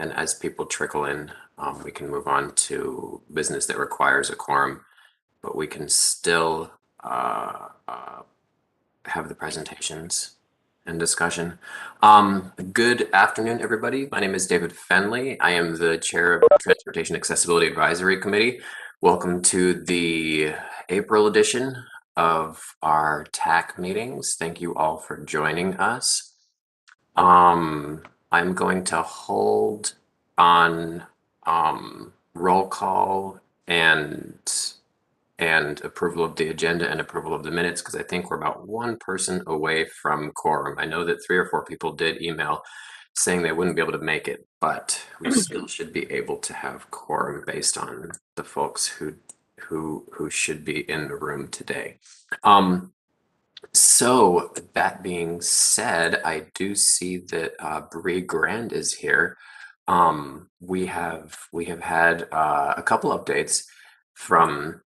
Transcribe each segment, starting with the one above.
And as people trickle in, we can move on to business that requires a quorum, but we can still have the presentations and discussion. Good afternoon, everybody. My name is David Fenley. I am the chair of the Transportation Accessibility Advisory Committee. Welcome to the April edition of our TAC meetings. Thank you all for joining us. I'm going to hold on roll call and approval of the agenda and approval of the minutes, because I think we're about one person away from quorum. I know that 3 or 4 people did email saying they wouldn't be able to make it, but we still should be able to have quorum based on the folks who should be in the room today. So that being said, I do see that Bree Grand is here. We have had a couple updates from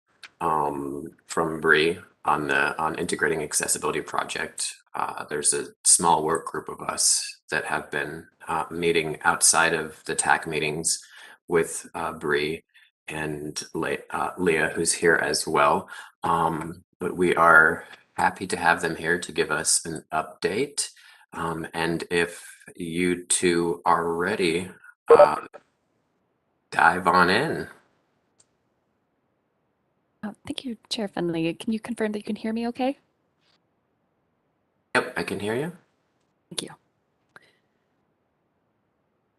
Bree on integrating accessibility project. There's a small work group of us that have been meeting outside of the TAC meetings with Bree and Leah, who's here as well. But we are happy to have them here to give us an update. And if you two are ready, dive on in. Thank you, Chair Finley. Can you confirm that you can hear me okay? Yep, I can hear you. Thank you.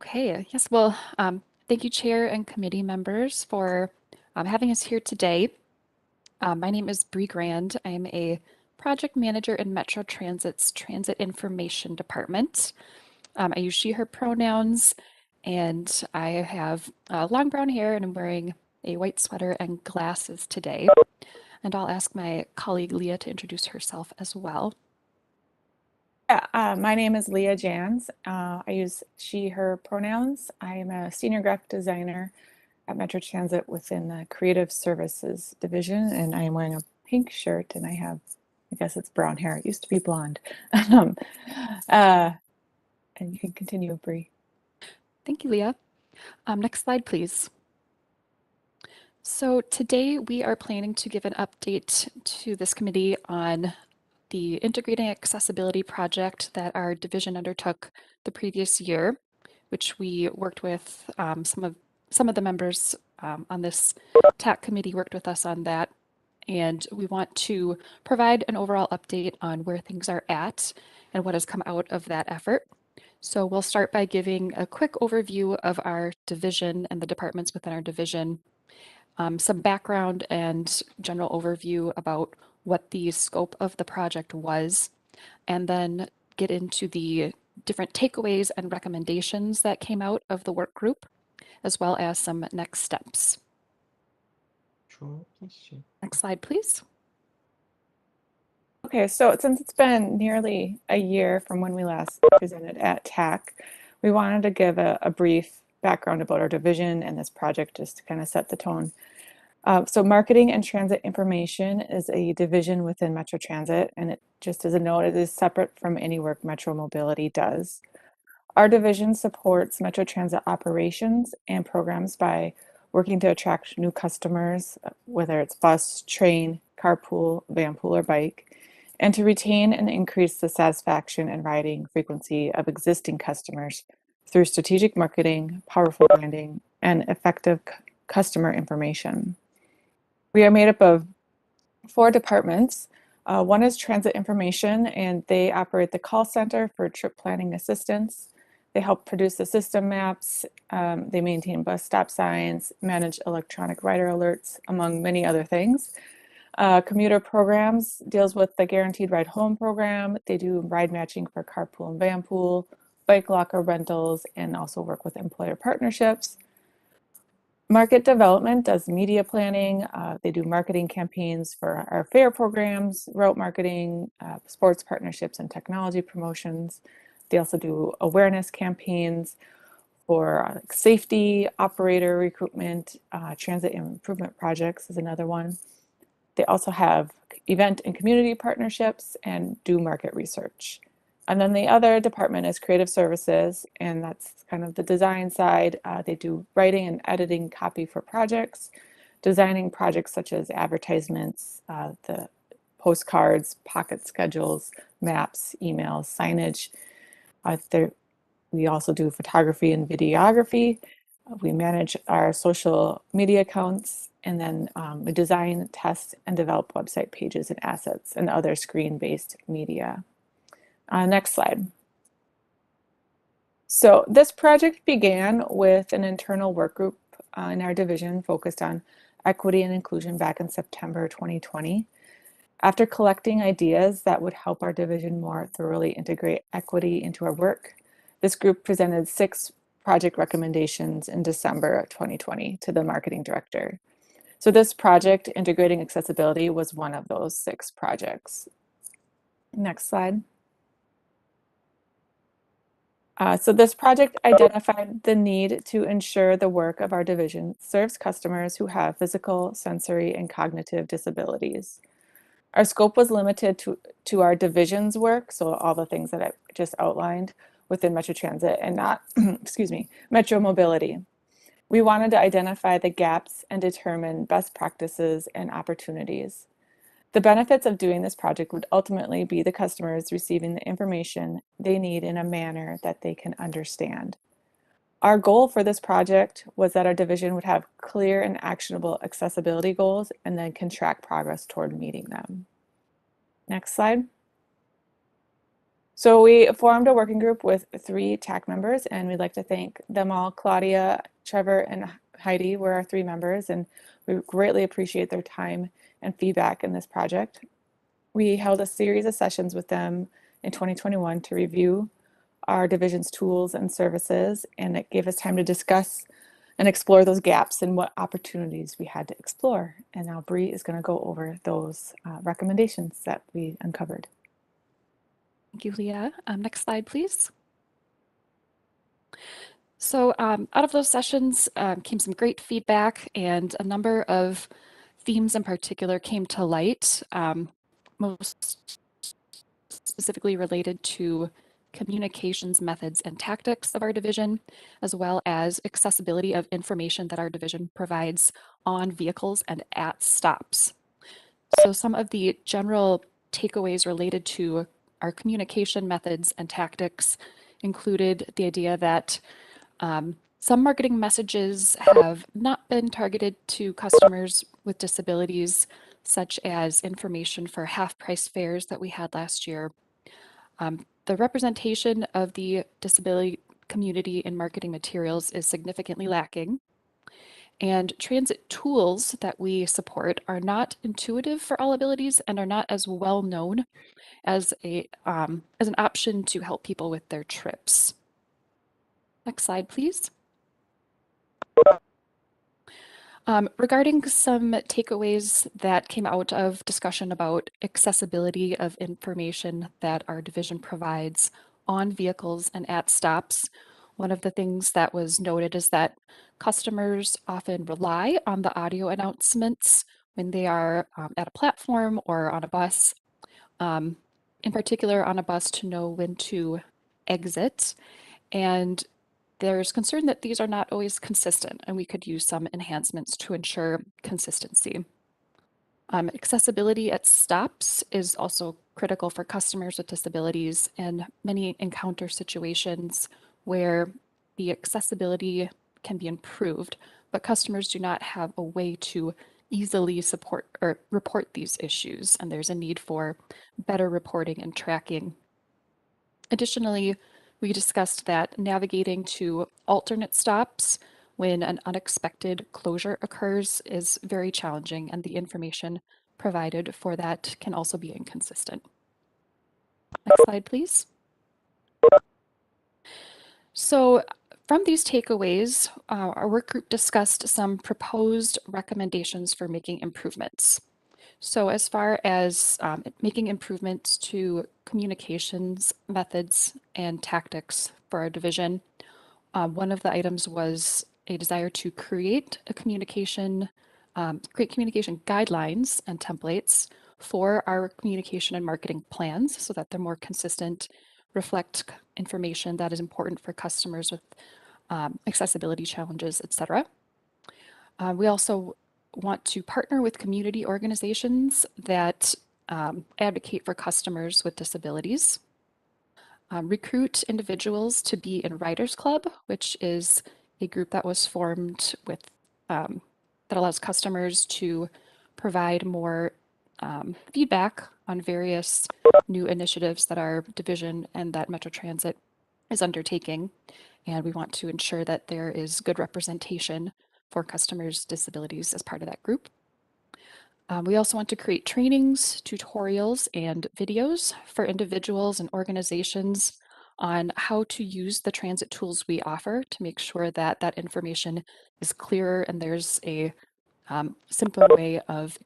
Okay, yes, well, thank you, Chair and committee members, for having us here today. My name is Bree Grand. I'm a project manager in Metro Transit's Transit Information Department. I use she, her pronouns, and I have long brown hair, and I'm wearing a white sweater and glasses today. And I'll ask my colleague Leah to introduce herself as well. Yeah, my name is Leah Jans. I use she, her pronouns. I am a senior graphic designer at Metro Transit within the Creative Services Division, and I am wearing a pink shirt, and I guess it's brown hair. It used to be blonde. And you can continue, Bree. Thank you, Leah. Next slide, please. So today we are planning to give an update to this committee on the Integrating Accessibility project that our division undertook the previous year, which we worked with some of the members on this TAC committee worked with us on that. And we want to provide an overall update on where things are at and what has come out of that effort. So we'll start by giving a quick overview of our division and the departments within our division, some background and general overview about what the scope of the project was, and then get into the different takeaways and recommendations that came out of the work group, as well as some next steps. Next slide, please. Okay, so since it's been nearly a year from when we last presented at TAC, we wanted to give a brief background about our division and this project just to kind of set the tone. So Marketing and Transit Information is a division within Metro Transit, and it just as a note, it is separate from any work Metro Mobility does. Our division supports Metro Transit operations and programs by working to attract new customers, whether it's bus, train, carpool, vanpool, or bike, and to retain and increase the satisfaction and riding frequency of existing customers through strategic marketing, powerful branding, and effective customer information. We are made up of 4 departments. One is Transit Information, and they operate the call center for trip planning assistance. They help produce the system maps, they maintain bus stop signs, manage electronic rider alerts, among many other things. Commuter Programs deals with the Guaranteed Ride Home program. They do ride matching for carpool and vanpool, bike locker rentals, and also work with employer partnerships. Market Development does media planning. They do marketing campaigns for our fare programs, route marketing, sports partnerships, and technology promotions. They also do awareness campaigns for safety, operator recruitment, transit improvement projects is another one. They also have event and community partnerships and do market research. And then the other department is creative services, and that's kind of the design side. They do writing and editing copy for projects, designing projects such as advertisements, the postcards, pocket schedules, maps, emails, signage. We also do photography and videography. We manage our social media accounts, and then we design, test, and develop website pages and assets and other screen-based media. Next slide. So this project began with an internal work group in our division focused on equity and inclusion back in September 2020. After collecting ideas that would help our division more thoroughly integrate equity into our work, this group presented 6 project recommendations in December of 2020 to the marketing director. So this project, integrating accessibility, was one of those 6 projects. Next slide. So this project identified the need to ensure the work of our division serves customers who have physical, sensory, and cognitive disabilities. Our scope was limited to our division's work, so all the things that I just outlined within Metro Transit and not, excuse me, Metro Mobility. We wanted to identify the gaps and determine best practices and opportunities. The benefits of doing this project would ultimately be the customers receiving the information they need in a manner that they can understand. Our goal for this project was that our division would have clear and actionable accessibility goals and then can track progress toward meeting them. Next slide. So we formed a working group with 3 TAC members, and we'd like to thank them all. Claudia, Trevor, and Heidi were our 3 members, and we greatly appreciate their time and feedback in this project. We held a series of sessions with them in 2021 to review our division's tools and services, and it gave us time to discuss and explore those gaps and what opportunities we had to explore. And now Bree is going to go over those recommendations that we uncovered. Thank you, Leah. Next slide, please. So out of those sessions came some great feedback, and a number of themes in particular came to light, most specifically related to communications methods and tactics of our division, as well as accessibility of information that our division provides on vehicles and at stops. So some of the general takeaways related to our communication methods and tactics included the idea that some marketing messages have not been targeted to customers with disabilities, such as information for half-price fares that we had last year. The representation of the disability community in marketing materials is significantly lacking. And transit tools that we support are not intuitive for all abilities and are not as well known as an option to help people with their trips. Next slide, please. Regarding some takeaways that came out of discussion about accessibility of information that our division provides on vehicles and at stops, one of the things that was noted is that customers often rely on the audio announcements when they are at a platform or on a bus, in particular on a bus, to know when to exit. And there's concern that these are not always consistent, and we could use some enhancements to ensure consistency. Accessibility at stops is also critical for customers with disabilities, and many encounter situations where the accessibility can be improved, but customers do not have a way to easily support or report these issues, and there's a need for better reporting and tracking. Additionally, we discussed that navigating to alternate stops when an unexpected closure occurs is very challenging, and the information provided for that can also be inconsistent. Next slide, please. So from these takeaways, our work group discussed some proposed recommendations for making improvements. So as far as making improvements to communications methods and tactics for our division, one of the items was a desire to create communication guidelines and templates for our communication and marketing plans so that they're more consistent, reflect information that is important for customers with accessibility challenges, etc. We also want to partner with community organizations that advocate for customers with disabilities. Recruit individuals to be in Writers Club, which is a group that was formed with that allows customers to provide more feedback on various new initiatives that our division and that Metro Transit is undertaking. And we want to ensure that there is good representation for customers' disabilities as part of that group. We also want to create trainings, tutorials, and videos for individuals and organizations on how to use the transit tools we offer to make sure that that information is clearer and there's a simpler way of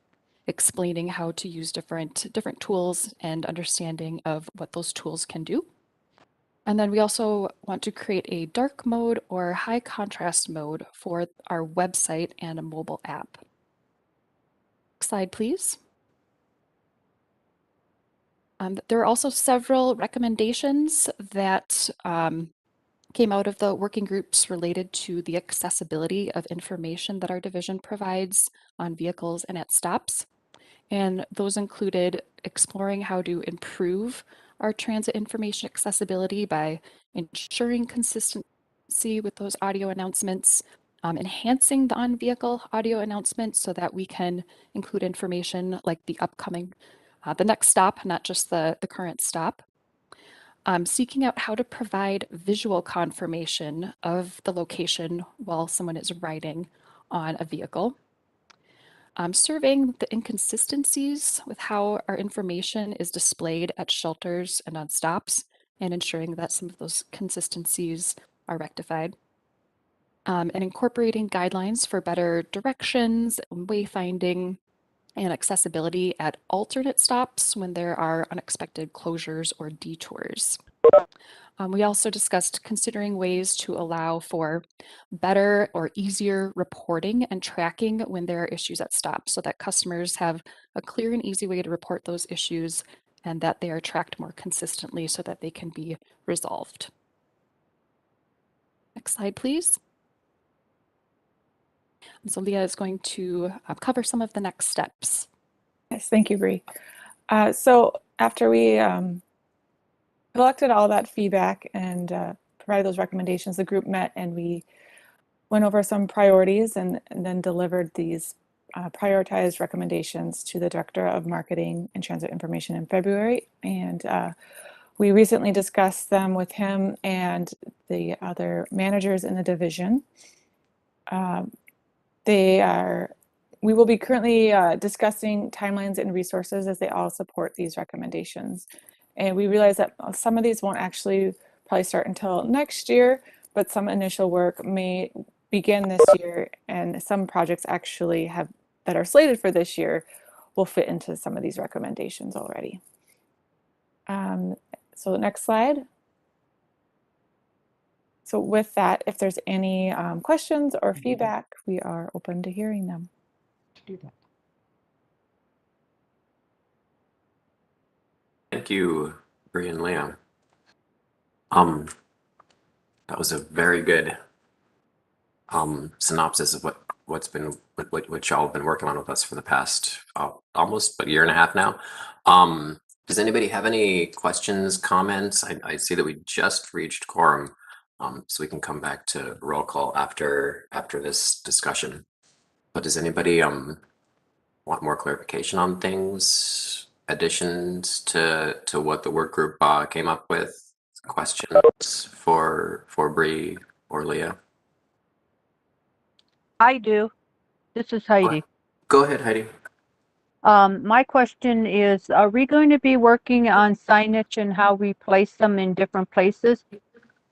explaining how to use different tools and understanding of what those tools can do. And then we also want to create a dark mode or high contrast mode for our website and a mobile app. Next slide, please. There are also several recommendations that came out of the working groups related to the accessibility of information that our division provides on vehicles and at stops. And those included exploring how to improve our transit information accessibility by ensuring consistency with those audio announcements, enhancing the on-vehicle audio announcements so that we can include information like the upcoming, the next stop, not just the current stop. Seeking out how to provide visual confirmation of the location while someone is riding on a vehicle. Surveying the inconsistencies with how our information is displayed at shelters and on stops, and ensuring that some of those consistencies are rectified. And incorporating guidelines for better directions, wayfinding, and accessibility at alternate stops when there are unexpected closures or detours. We also discussed considering ways to allow for better or easier reporting and tracking when there are issues at stops so that customers have a clear and easy way to report those issues and that they are tracked more consistently so that they can be resolved. Next slide, please. And so Leah is going to cover some of the next steps. Yes, thank you, Bree. So after we collected all that feedback and provided those recommendations, the group met and we went over some priorities and then delivered these prioritized recommendations to the Director of Marketing and Transit Information in February. And we recently discussed them with him and the other managers in the division. We will be currently discussing timelines and resources as they all support these recommendations. And we realize that some of these won't actually probably start until next year, but some initial work may begin this year, and some projects actually that are slated for this year will fit into some of these recommendations already. So next slide. So with that, if there's any questions or feedback, we are open to hearing them. Do that. Thank you, Bree and Leah. That was a very good synopsis of what y'all have been working on with us for the past almost a year and a half now. Does anybody have any questions, comments? I see that we just reached quorum, so we can come back to roll call after this discussion. But does anybody want more clarification on things, additions to what the work group came up with? Questions for Bree or Leah? I do. This is Heidi. Go ahead, Heidi. My question is, are we going to be working on signage and how we place them in different places?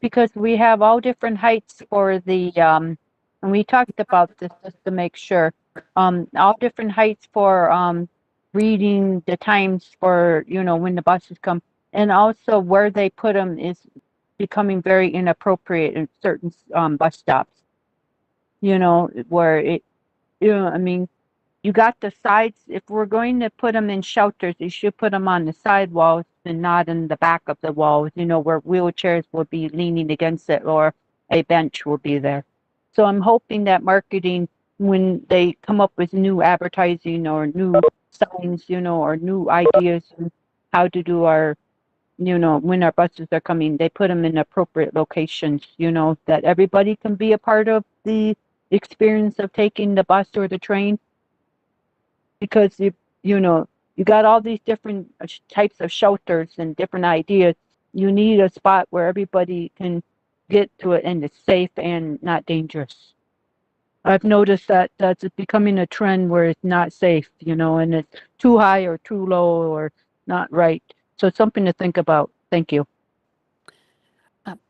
Because we have all different heights for the, and we talked about this just to make sure, all different heights for reading the times for, when the buses come. And also where they put them is becoming very inappropriate in certain bus stops. Where it, I mean, you got the sides. If we're going to put them in shelters, you should put them on the side walls and not in the back of the walls, you know, where wheelchairs will be leaning against it or a bench will be there. So I'm hoping that marketing, when they come up with new advertising or new signs, you know, or new ideas on how to do our, you know, when our buses are coming, they put them in appropriate locations, you know, that everybody can be a part of the experience of taking the bus or the train. Because you know, you got all these different types of shelters and different ideas. You need a spot where everybody can get to it and it's safe and not dangerous. I've noticed that that's becoming a trend where it's not safe, you know, and it's too high or too low or not right. So it's something to think about. Thank you.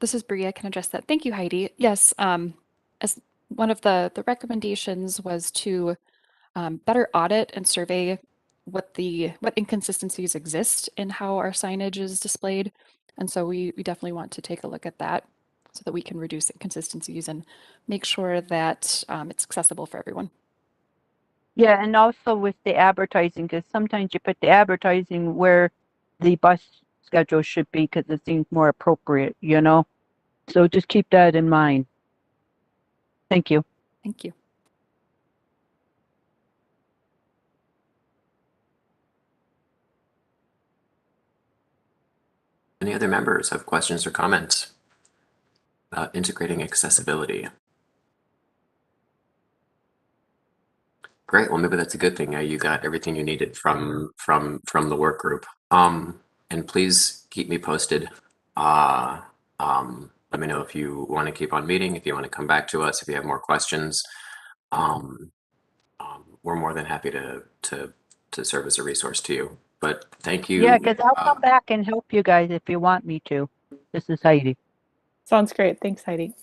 This is Bree. I can address that. Thank you, Heidi. Yes, as one of the recommendations was to better audit and survey what inconsistencies exist in how our signage is displayed. And so we definitely want to take a look at that so that we can reduce inconsistencies and make sure that it's accessible for everyone. Yeah, and also with the advertising, because sometimes you put the advertising where the bus schedule should be because it seems more appropriate, you know? So just keep that in mind. Thank you. Thank you. Any other members have questions or comments about integrating accessibility? Great. Well, maybe that's a good thing. You got everything you needed from the work group. And please keep me posted. Let me know if you want to keep on meeting, if you want to come back to us, if you have more questions. We're more than happy to serve as a resource to you. But thank you. Yeah, because I'll come back and help you guys if you want me to. This is Heidi. Sounds great. Thanks, Heidi.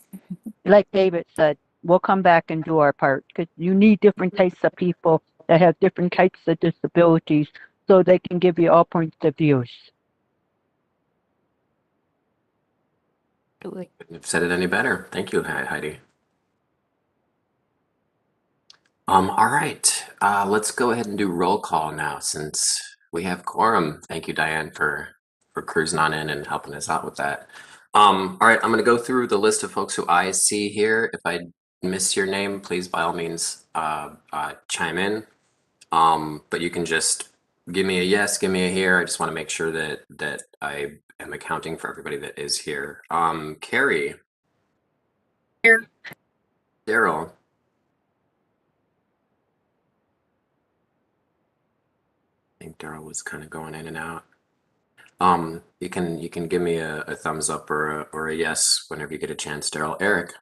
Like David said, we'll come back and do our part because you need different types of people that have different types of disabilities so they can give you all points of views. Absolutely. Couldn't have said it any better. Thank you, Heidi. All right, let's go ahead and do roll call now since we have quorum. Thank you, Diane, for cruising on in and helping us out with that. All right, I'm going to go through the list of folks who I see here. If I miss your name, please, by all means, chime in. But you can just give me a yes, give me a here. I just want to make sure that I am accounting for everybody that is here. Carrie. Here. Daryl. I think Daryl was kind of going in and out. You can give me a thumbs up or a yes whenever you get a chance, Daryl. Eric.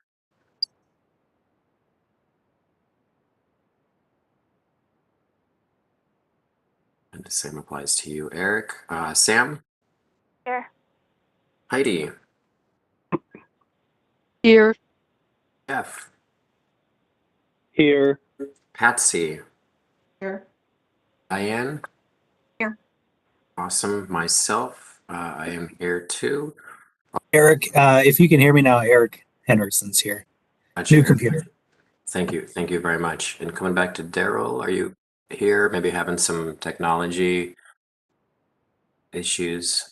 And the same applies to you, Eric. Sam. Here. Heidi. Here. Jeff. Here. Patsy. Here. Diane. Here. Awesome. Myself, I am here too. Eric, if you can hear me now, Eric Henderson's here. Gotcha. New computer. Thank you very much. And coming back to Daryl, are you here? Maybe having some technology issues.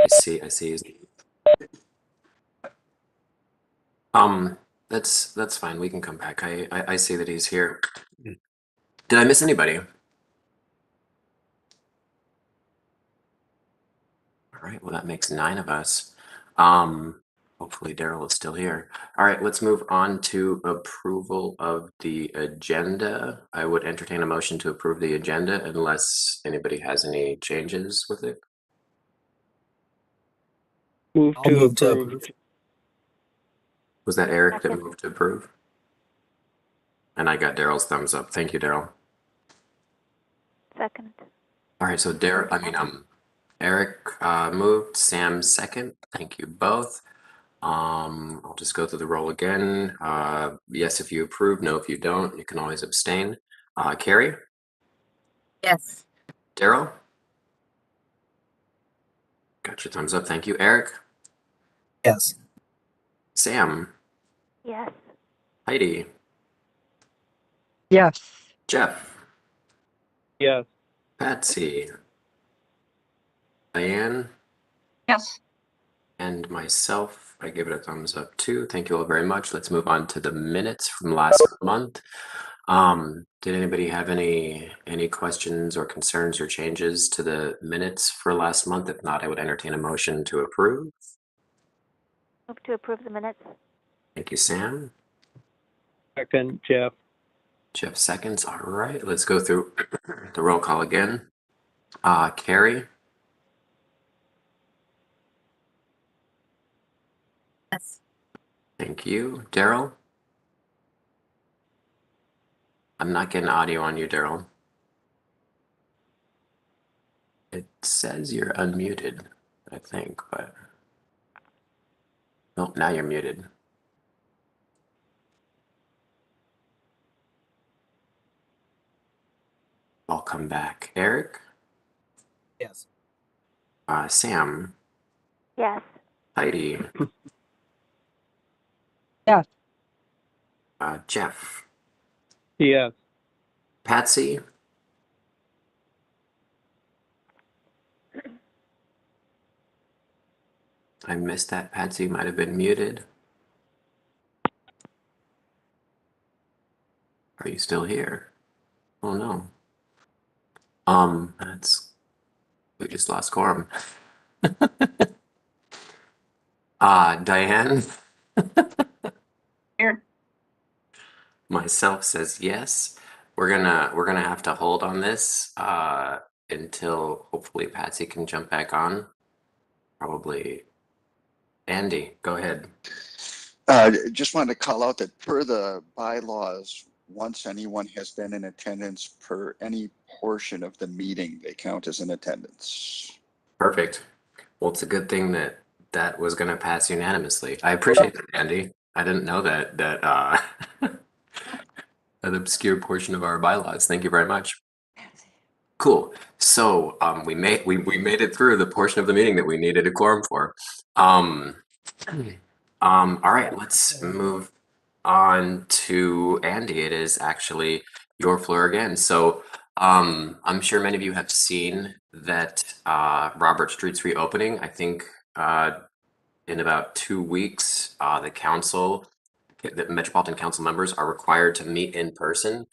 I see. That's fine. We can come back. I see that he's here. Did I miss anybody? All right, well, that makes 9 of us. Hopefully Daryl is still here. All right, let's move on to approval of the agenda. I would entertain a motion to approve the agenda unless anybody has any changes with it. I'll move to approve. Was that Eric that moved to approve? And I got Daryl's thumbs up. Thank you, Daryl. Second. All right, so Eric moved, Sam second. Thank you both. I'll just go through the roll again. Yes, if you approve, no, if you don't, you can always abstain. Carrie? Yes. Daryl? Got your thumbs up. Thank you. Eric? Yes. Sam? Yes. Heidi? Yes. Jeff, Yes. Patsy, Diane, Yes. and myself. I give it a thumbs up too. Thank you all very much. Let's move on to the minutes from last month. Did anybody have any questions or concerns or changes to the minutes for last month? If not, I would entertain a motion to approve. Move to approve the minutes. Thank you, Sam. Second, Jeff. Jeff seconds. All right, let's go through the roll call again. Carrie, Yes. thank you. Daryl, I'm not getting audio on you, Daryl. It says you're unmuted, I think, but nope, now you're muted. I'll come back. Eric, Yes. Sam, Yes. Heidi, Yes. Jeff, Yes. Patsy, I missed that. Patsy might have been muted. Are you still here? Oh no. We just lost quorum. Diane, Here. myself says yes. We're gonna have to hold on this until hopefully Patsy can jump back on. Probably. Andy, go ahead. Just wanted to call out that per the bylaws, once anyone has been in attendance per any portion of the meeting, they count as in attendance. Perfect. Well, it's a good thing that that was gonna pass unanimously. I appreciate that, Andy. I didn't know that that obscure portion of our bylaws. Thank you very much. Cool. So we made it through the portion of the meeting that we needed a quorum for. All right, let's move on to Andy. It is actually your floor again. So I'm sure many of you have seen that Robert Street's reopening. I think in about 2 weeks, the Metropolitan Council members are required to meet in person.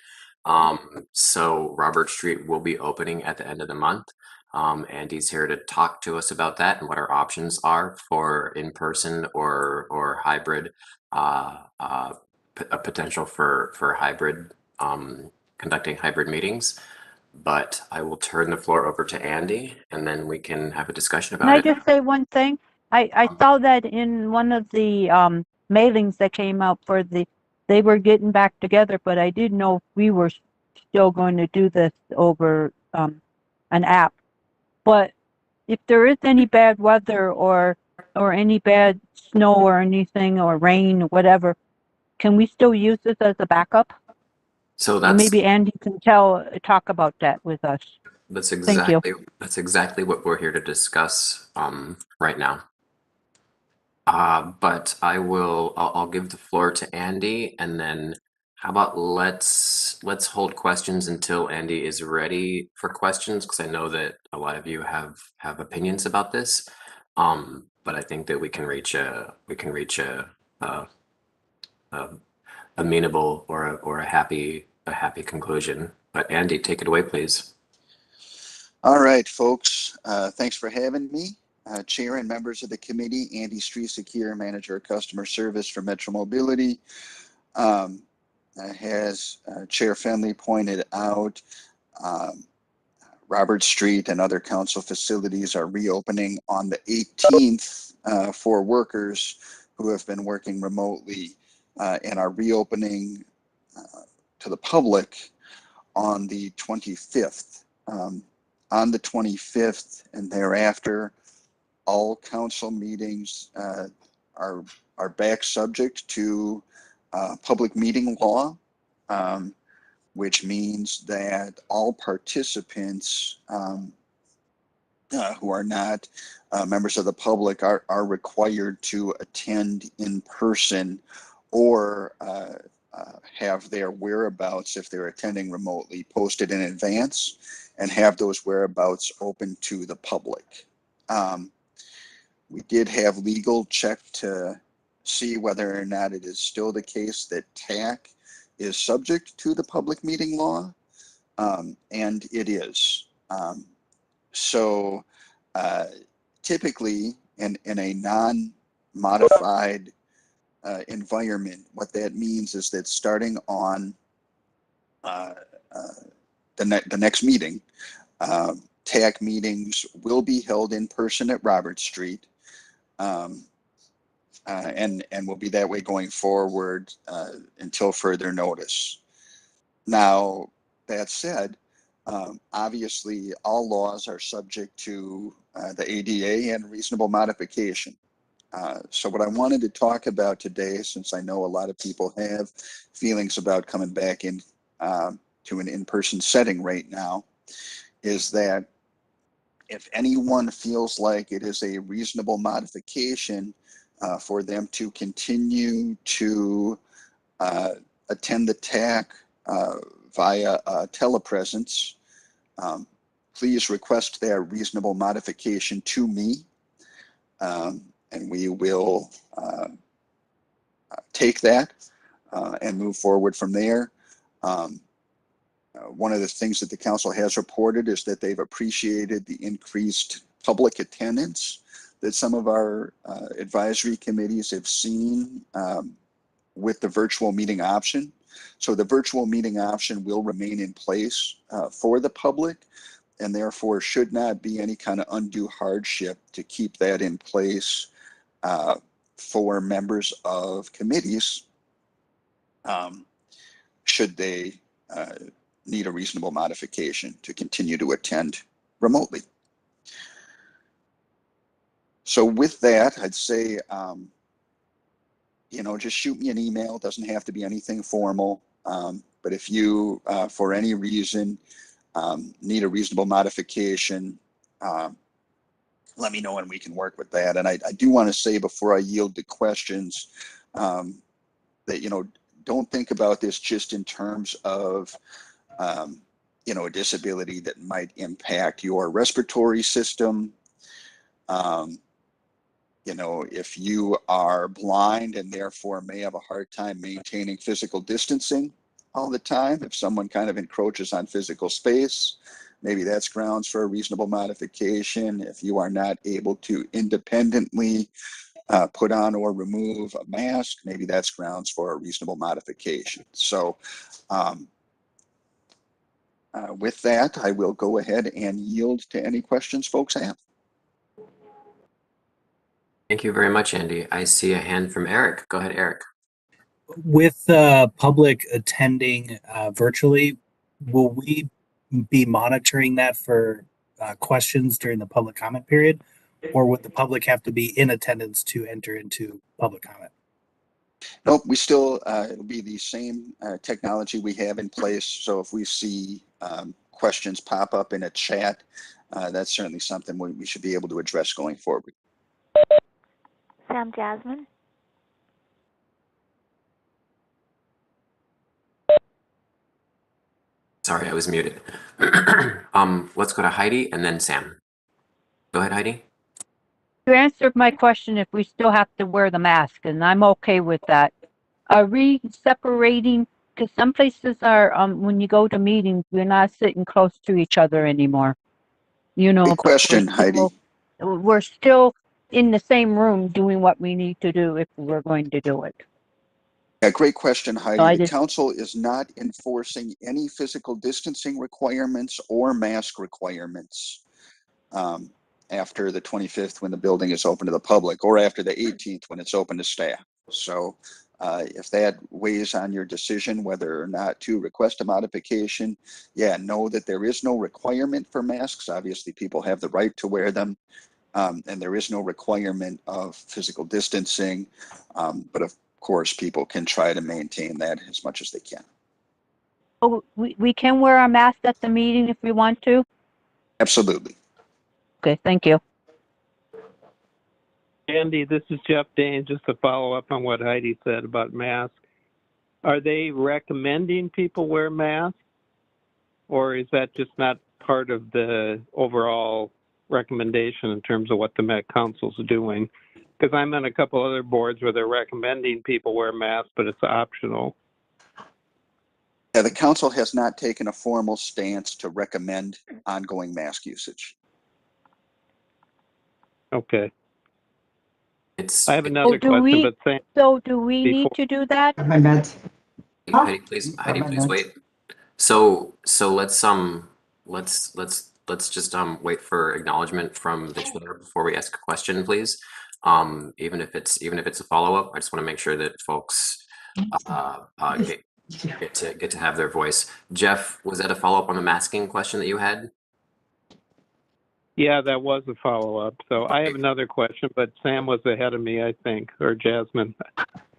So Robert Street will be opening at the end of the month. Andy's here to talk to us about that and what our options are for in-person or hybrid, a potential for hybrid, conducting hybrid meetings. But I will turn the floor over to Andy, and then we can have a discussion Can about I it. just say one thing? I saw that in one of the mailings that came out for they were getting back together, but I didn't know if we were still going to do this over an app. But if there is any bad weather or any bad snow or anything or rain or whatever, can we still use this as a backup? So And maybe Andy can talk about that with us. that's Thank you. exactly what we're here to discuss right now. But I'll give the floor to Andy, and then how about let's hold questions until Andy is ready for questions, because I know that a lot of you have opinions about this. But I think that we can reach a amenable or a happy conclusion. But Andy, take it away, please. All right, folks. Thanks for having me. Chair and members of the committee, Andy Streasick here, Manager of Customer Service for Metro Mobility. As Chair Fenley pointed out, Robert Street and other council facilities are reopening on the 18th for workers who have been working remotely and are reopening to the public on the 25th. On the 25th and thereafter, all council meetings are back subject to public meeting law, which means that all participants who are not members of the public are required to attend in person or have their whereabouts, if they're attending remotely, posted in advance and have those whereabouts open to the public. We did have legal check to see whether or not it is still the case that TAC is subject to the public meeting law, and it is. So typically in a non-modified environment, what that means is that starting on the next meeting, TAC meetings will be held in person at Robert Street, and will be that way going forward until further notice. Now, that said, obviously all laws are subject to the ADA and reasonable modification. So what I wanted to talk about today, since I know a lot of people have feelings about coming back in to an in-person setting right now, is that if anyone feels like it is a reasonable modification for them to continue to attend the TAC via telepresence, please request that reasonable modification to me, and we will take that and move forward from there. One of the things that the council has reported is that they've appreciated the increased public attendance that some of our advisory committees have seen with the virtual meeting option. So the virtual meeting option will remain in place for the public, and therefore should not be any kind of undue hardship to keep that in place for members of committees should they need a reasonable modification to continue to attend remotely. So with that, I'd say, just shoot me an email. It doesn't have to be anything formal. But if you, for any reason, need a reasonable modification, let me know and we can work with that. And I do want to say before I yield to questions that, don't think about this just in terms of, a disability that might impact your respiratory system. If you are blind and therefore may have a hard time maintaining physical distancing all the time, if someone kind of encroaches on physical space, maybe that's grounds for a reasonable modification. If you are not able to independently put on or remove a mask, maybe that's grounds for a reasonable modification. So with that, I will go ahead and yield to any questions folks have. Thank you very much, Andy. I see a hand from Eric. Go ahead, Eric. With public attending virtually, will we be monitoring that for questions during the public comment period, or would the public have to be in attendance to enter into public comment? Nope, we still, it'll be the same technology we have in place. So if we see questions pop up in a chat, that's certainly something we should be able to address going forward. Sam Jasmine. Sorry, I was muted. Let's go to Heidi and then Sam. Go ahead, Heidi. You answered my question if we still have to wear the mask, and I'm okay with that. Are we separating? Because some places are, when you go to meetings, we're not sitting close to each other anymore. Good question, Heidi. We're still in the same room doing what we need to do if we're going to do it. Yeah, great question, Heidi. So the council is not enforcing any physical distancing requirements or mask requirements after the 25th when the building is open to the public, or after the 18th when it's open to staff. So if that weighs on your decision whether or not to request a modification, know that there is no requirement for masks. Obviously, people have the right to wear them, and there is no requirement of physical distancing, but of course, people can try to maintain that as much as they can. Oh, we can wear our mask at the meeting if we want to? Absolutely. Okay, thank you. Andy, this is Jeff Dane. Just to follow up on what Heidi said about masks. are they recommending people wear masks, or is that just not part of the overall recommendation in terms of what the Met Council's doing? Because I'm on a couple other boards where they're recommending people wear masks, but it's optional. Yeah, the council has not taken a formal stance to recommend ongoing mask usage. Okay. It's I have another do question, we- but Sam, So do we need Before- to do that? Heidi, please wait. So let's just wait for acknowledgement from the chair before we ask a question, please. Even if it's a follow-up, I just want to make sure that folks get to have their voice. Jeff, was that a follow-up on the masking question that you had? yeah, that was a follow-up. So I have another question, but Sam was ahead of me, I think, or Jasmine.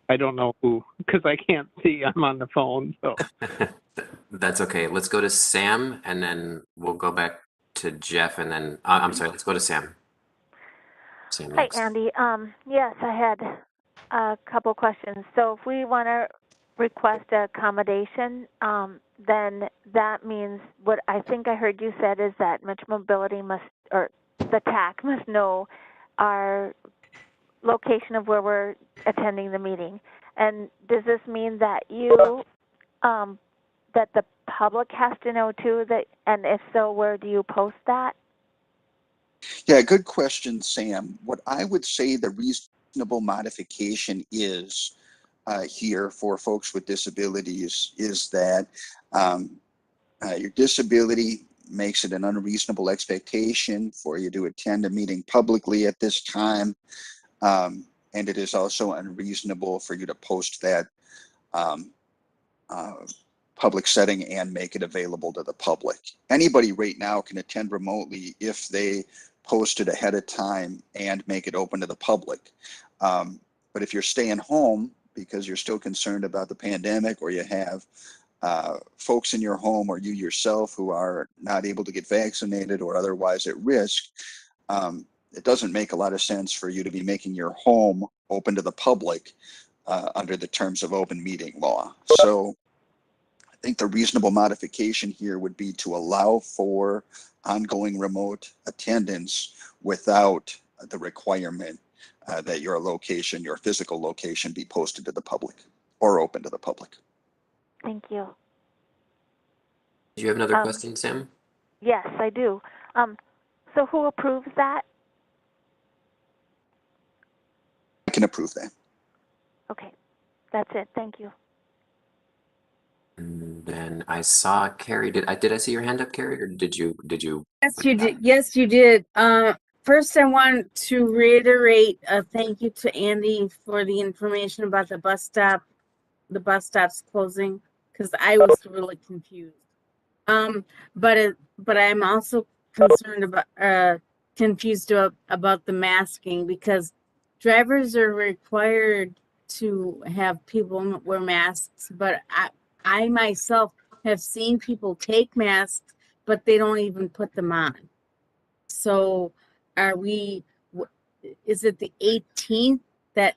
I don't know who, because I can't see. I'm on the phone. So That's okay. Let's go to Sam, and then we'll go back to Jeff, and then I'm sorry. Let's go to Sam. Sam Hi, next. Andy. Yes, I had a couple questions. So if we want to request a accommodation, then that means what I think I heard you said is that Metromobility must, or the TAC must know our location of where we're attending the meeting. And does this mean that you, that the public has to know too? That, and if so, where do you post that? Yeah, good question, Sam. What I would say the reasonable modification is here for folks with disabilities is that your disability makes it an unreasonable expectation for you to attend a meeting publicly at this time. And it is also unreasonable for you to post that public setting and make it available to the public. Anybody right now can attend remotely if they post it ahead of time and make it open to the public. But if you're staying home because you're still concerned about the pandemic, or you have folks in your home or you yourself who are not able to get vaccinated or otherwise at risk, it doesn't make a lot of sense for you to be making your home open to the public under the terms of open meeting law. So I think the reasonable modification here would be to allow for ongoing remote attendance without the requirement that your location, your physical location, be posted to the public or open to the public. Thank you. Do you have another question, Sam? Yes, I do. So who approves that? I can approve that. Okay, that's it. Thank you. And then I saw Carrie. Did I see your hand up, Carrie, or did you? Yes, you did. Yes, you did. First, I want to reiterate a thank you to Andy for the information about the bus stops closing, because I was really confused. But I'm also concerned about confused about the masking, because drivers are required to have people wear masks, but I myself have seen people take masks, but they don't even put them on. So is it the 18th that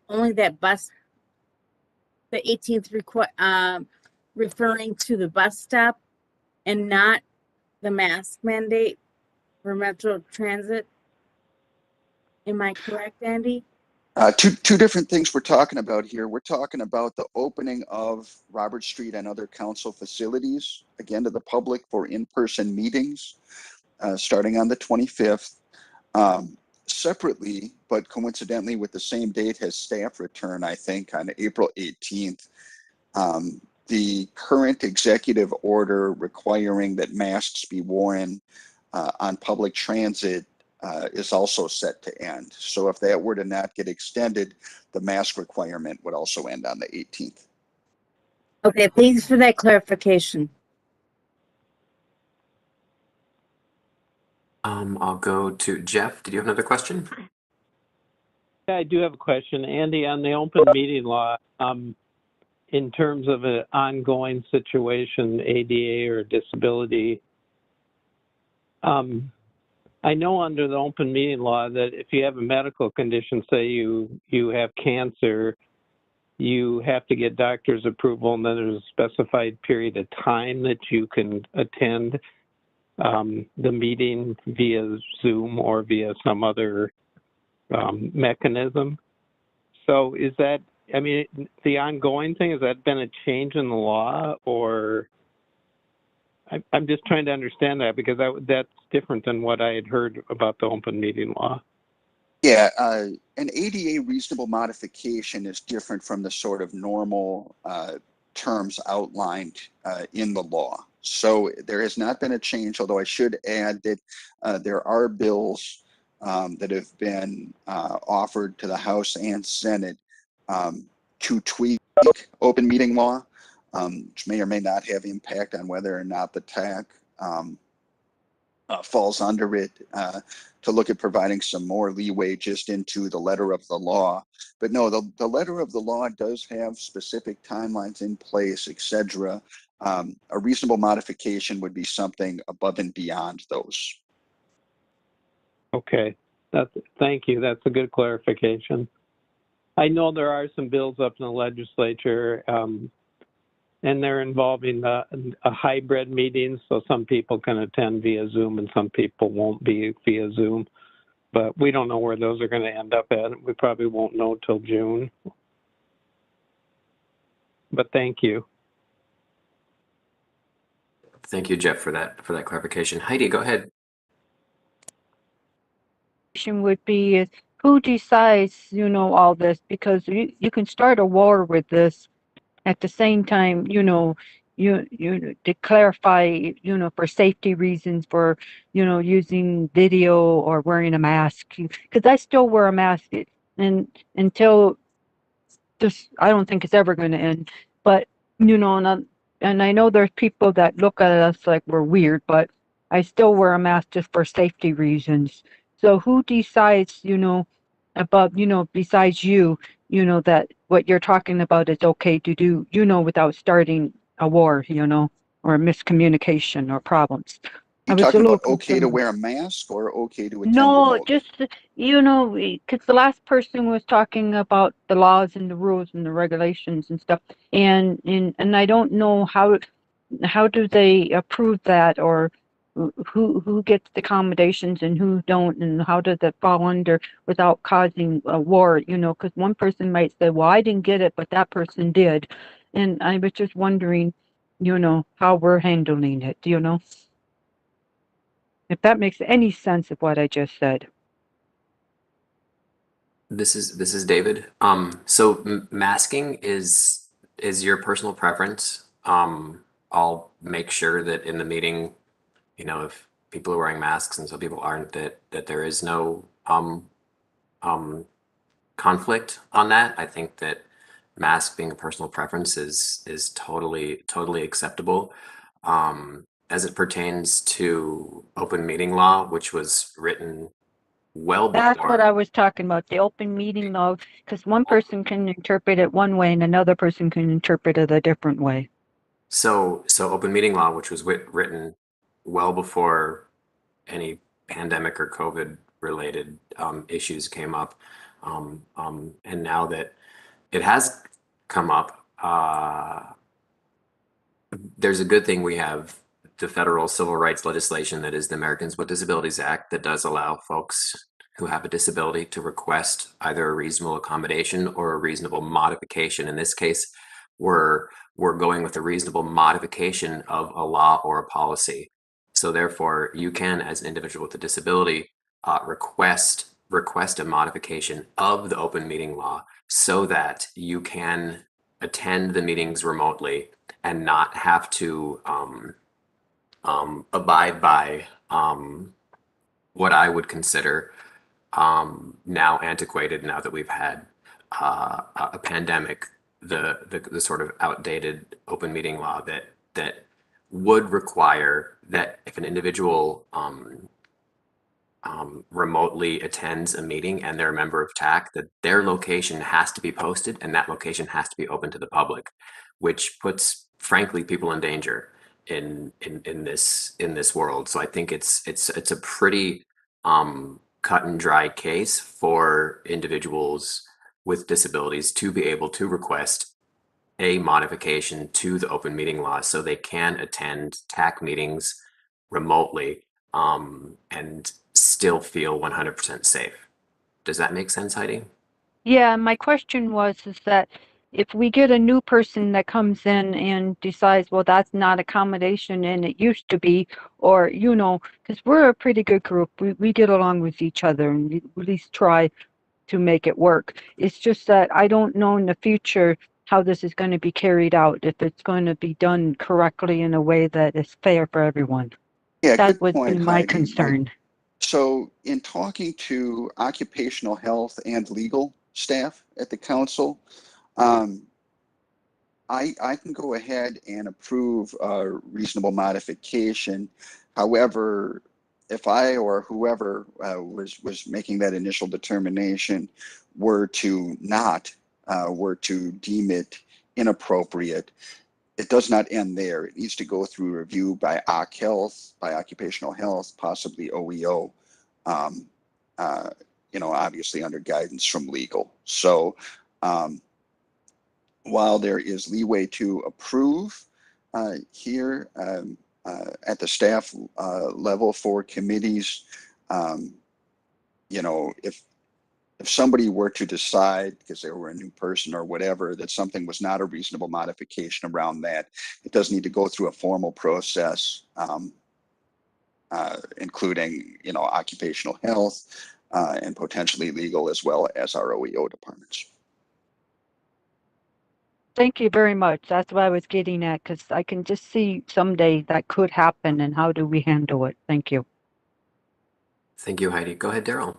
only that bus, the 18th referring to the bus stop and not the mask mandate for Metro Transit? Am I correct, Andy? Two different things we're talking about here. We're talking about the opening of Robert Street and other council facilities, again, to the public for in-person meetings, starting on the 25th. Separately, but coincidentally with the same date as staff return, I think on April 18th, the current executive order requiring that masks be worn on public transit is also set to end. So if that were to not get extended, the mask requirement would also end on the 18th. Okay, thanks for that clarification. I'll go to Jeff. Did you have another question? yeah, I do have a question, Andy, on the open meeting law. In terms of an ongoing situation, ADA or disability, I know under the open meeting law that if you have a medical condition, say you have cancer, you have to get doctor's approval, and then there's a specified period of time that you can attend the meeting via Zoom or via some other mechanism. So is that, I mean, the ongoing thing, has that been a change in the law, or I'm just trying to understand that, because that's different than what I had heard about the open meeting law. Yeah, an ADA reasonable modification is different from the sort of normal terms outlined in the law. So there has not been a change, although I should add that there are bills that have been offered to the House and Senate to tweak open meeting law, which may or may not have impact on whether or not the TAC falls under it, to look at providing some more leeway just into the letter of the law. But no, the letter of the law does have specific timelines in place, etc. A reasonable modification would be something above and beyond those. Okay, thank you. That's a good clarification. I know there are some bills up in the legislature, and they're involving a hybrid meeting, so some people can attend via Zoom and some people won't be via Zoom. But we don't know where those are going to end up at. We probably won't know till June. But thank you. Thank you, Jeff, for that clarification. Heidi, go ahead. Would be is who decides, all this, because you can start a war with this at the same time, you to clarify, for safety reasons, for, using video or wearing a mask, because I still wear a mask, and until this, I don't think it's ever going to end. But, and I know there's people that look at us like we're weird, but I still wear a mask just for safety reasons. So who decides, about, besides you, that what you're talking about is okay to do, without starting a war, or miscommunication or problems. You talking about okay to wear a mask or okay to attend remotely? Just, because the last person was talking about the laws and the rules and the regulations and stuff. And I don't know how do they approve that, or who gets the accommodations and who don't, and how does it fall under without causing a war, because one person might say, well, I didn't get it, but that person did. And I was just wondering, how we're handling it, if that makes any sense of what I just said. This is David. So masking is your personal preference. I'll make sure that in the meeting, if people are wearing masks and some people aren't, that there is no conflict on that. I think that mask being a personal preference is totally acceptable. As it pertains to open meeting law, which was written well before. That's what I was talking about, the open meeting law, because one person can interpret it one way and another person can interpret it a different way. So open meeting law, which was written well before any pandemic or COVID related issues came up, and now that it has come up, there's a good thing we have the federal civil rights legislation that is the Americans with Disabilities Act that does allow folks who have a disability to request either a reasonable accommodation or a reasonable modification. In this case, we're going with a reasonable modification of a law or a policy. So therefore, you can, as an individual with a disability, request a modification of the open meeting law so that you can attend the meetings remotely and not have to abide by what I would consider now antiquated, now that we've had a pandemic, the sort of outdated open meeting law that would require that if an individual remotely attends a meeting and they're a member of TAC, that their location has to be posted and that location has to be open to the public, which puts, frankly, people in danger in this world. So I think it's a pretty cut and dry case for individuals with disabilities to be able to request a modification to the open meeting law so they can attend TAC meetings remotely and still feel 100% safe. Does that make sense, Heidi? Yeah, my question was is that if we get a new person that comes in and decides, well, that's not accommodation and it used to be, or, you know, because we're a pretty good group, we get along with each other and we at least try to make it work. It's just that I don't know in the future how this is going to be carried out, if it's going to be done correctly in a way that is fair for everyone. Yeah, That good would point, be my Heidi. concern. So in talking to occupational health and legal staff at the council, I can go ahead and approve a reasonable modification. However, if I or whoever was making that initial determination were to deem it inappropriate, it does not end there. It needs to go through review by Health, by occupational health, possibly OEO, obviously under guidance from legal. So while there is leeway to approve here at the staff level for committees, if somebody were to decide, because they were a new person or whatever, that something was not a reasonable modification around that, it does need to go through a formal process, including, occupational health and potentially legal, as well as our OEO departments. Thank you very much. That's what I was getting at, because I can just see someday that could happen, and how do we handle it? Thank you. Thank you, Heidi. Go ahead, Daryl.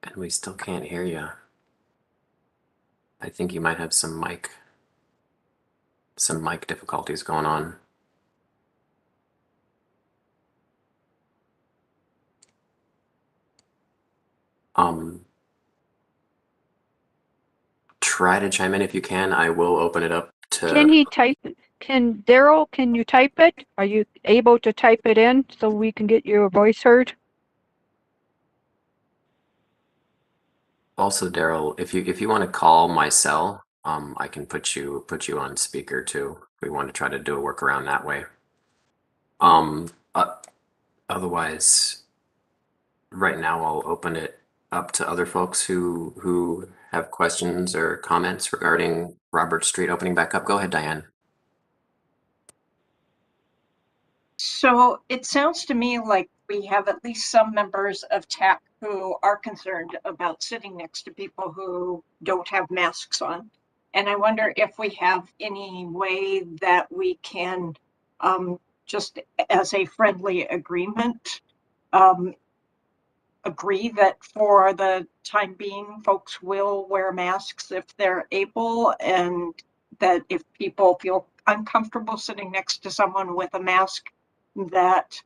And we still can't hear you. I think you might have some mic difficulties going on. Try to chime in if you can. I will open it up to. Can he type? Daryl, can you type it? Are you able to type it in so we can get your voice heard? Also, Daryl, if you want to call my cell, I can put you on speaker too. If we want to try to do a workaround that way. Otherwise, right now I'll open it up to other folks who have questions or comments regarding Robert Street opening back up. Go ahead, Diane. So it sounds to me like we have at least some members of TAC who are concerned about sitting next to people who don't have masks on. And I wonder if we have any way that we can, just as a friendly agreement, agree that for the time being, folks will wear masks if they're able, and that if people feel uncomfortable sitting next to someone with a mask, that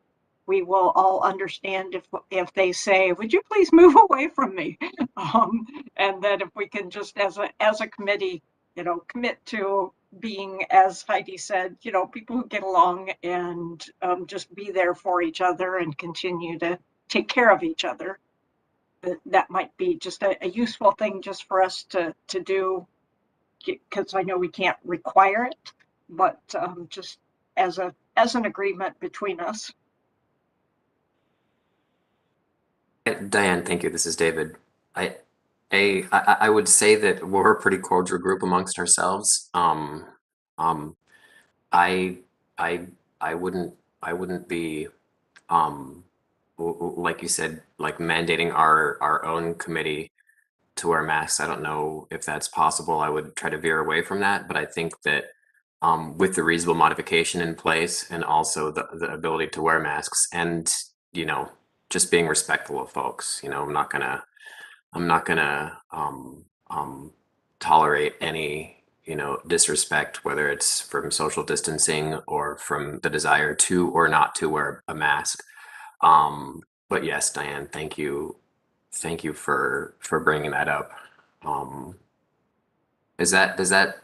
we will all understand if they say, "Would you please move away from me?" And that if we can just as a committee, commit to being, as Heidi said, people who get along and just be there for each other and continue to take care of each other. That might be just a useful thing just for us to do, because I know we can't require it, but just as an agreement between us. Diane, thank you. This is David. I would say that we're a pretty cordial group amongst ourselves. I wouldn't be like you said, like mandating our own committee to wear masks. I don't know if that's possible. I would try to veer away from that, but I think that with the reasonable modification in place and also the ability to wear masks and just being respectful of folks, I'm not gonna tolerate any disrespect, whether it's from social distancing or from the desire to or not to wear a mask. But yes, Diane, thank you for bringing that up. Does that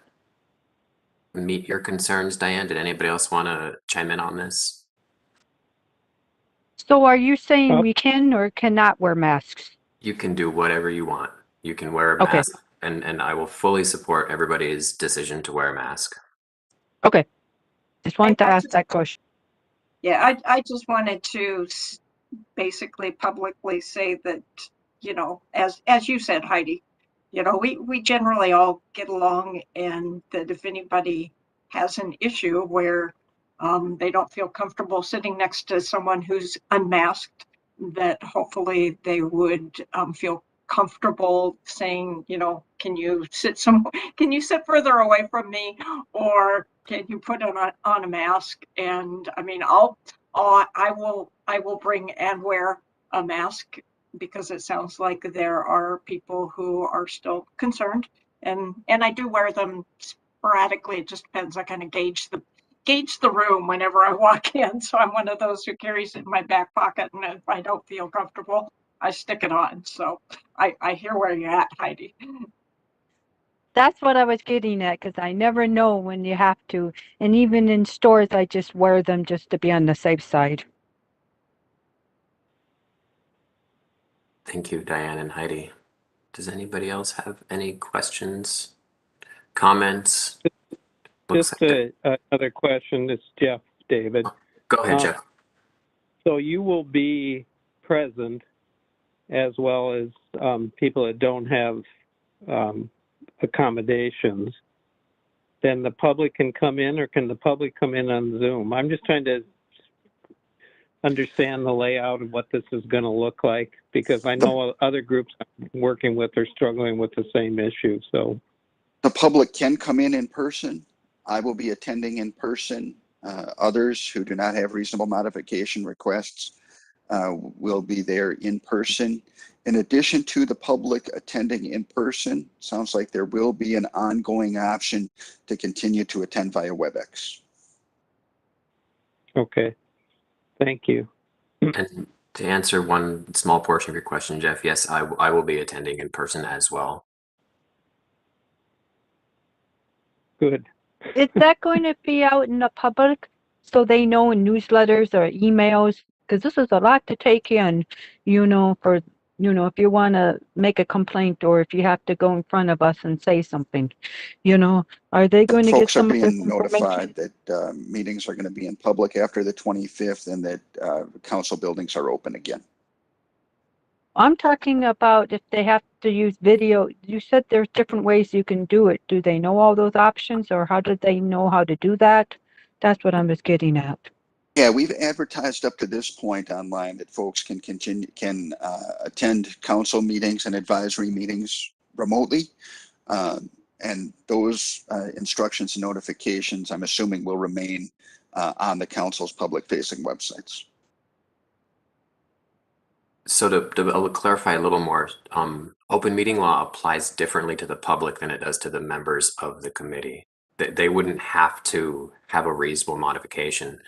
meet your concerns, Diane? Did anybody else want to chime in on this? So are you saying Oh. we can or cannot wear masks? You can do whatever you want. You can wear a Okay. mask, and I will fully support everybody's decision to wear a mask. Okay. Just wanted to I ask just- that question. Yeah, I just wanted to basically publicly say that, you know, as you said, Heidi, you know, we generally all get along, and that if anybody has an issue where they don't feel comfortable sitting next to someone who's unmasked, that hopefully they would feel comfortable saying, you know, can you sit further away from me, or can you put on a mask? And I mean, I will bring and wear a mask, because it sounds like there are people who are still concerned, and I do wear them sporadically. It just depends. I kind of gauge the room whenever I walk in. So I'm one of those who carries it in my back pocket, and if I don't feel comfortable, I stick it on. So I hear where you're at, Heidi. That's what I was getting at, because I never know when you have to. And even in stores, I just wear them just to be on the safe side. Thank you, Diane and Heidi. Does anybody else have any questions, comments? Looks Just like another question. It's Jeff, David. Go ahead, Jeff. So you will be present, as well as people that don't have accommodations. Then the public can come in, or can the public come in on Zoom? I'm just trying to understand the layout of what this is going to look like, because I know other groups I'm working with are struggling with the same issue. So The public can come in person. I will be attending in person. Others who do not have reasonable modification requests will be there in person. In addition to the public attending in person, sounds like there will be an ongoing option to continue to attend via WebEx. okay, thank you. And to answer one small portion of your question, Jeff, yes, I will be attending in person as well. Good. Is that going to be out in the public so they know in newsletters or emails? Because this is a lot to take in, for, if you want to make a complaint or if you have to go in front of us and say something, are they going to get Folks are some of this being information? notified that meetings are going to be in public after the 25th, and that council buildings are open again. I'm talking about if they have to use video. You said there's different ways you can do it. Do they know all those options, or how do they know how to do that? That's what I was getting at. Yeah, we've advertised up to this point online that folks can attend council meetings and advisory meetings remotely. And those instructions and notifications, I'm assuming, will remain on the council's public-facing websites. So to clarify a little more, open meeting law applies differently to the public than it does to the members of the committee. They wouldn't have to have a reasonable modification.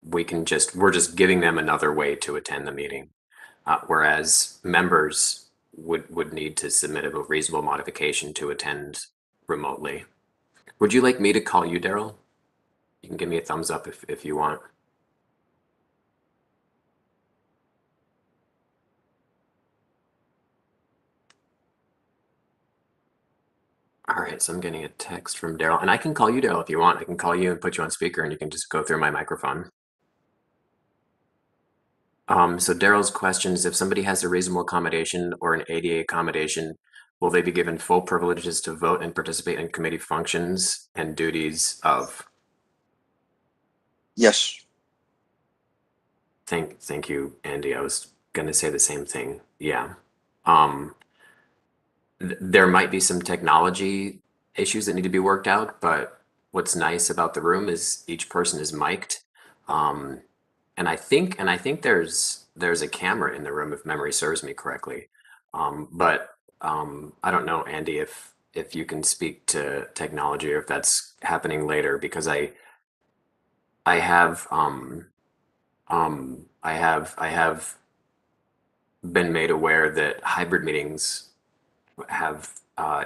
We're just giving them another way to attend the meeting, whereas members would need to submit a reasonable modification to attend remotely. Would you like me to call you, Daryl? You can give me a thumbs up if you want. All right, so I'm getting a text from Daryl, and I can call you, Daryl, if you want. I can call you and put you on speaker, and you can just go through my microphone. So Daryl's question is, if somebody has a reasonable accommodation or an ADA accommodation, will they be given full privileges to vote and participate in committee functions and duties of? Yes. Thank you, Andy. I was going to say the same thing. Yeah. There might be some technology issues that need to be worked out, but what's nice about the room is each person is mic'd. And I think there's a camera in the room, if memory serves me correctly. But I don't know, Andy, if you can speak to technology or if that's happening later, because I have been made aware that hybrid meetings have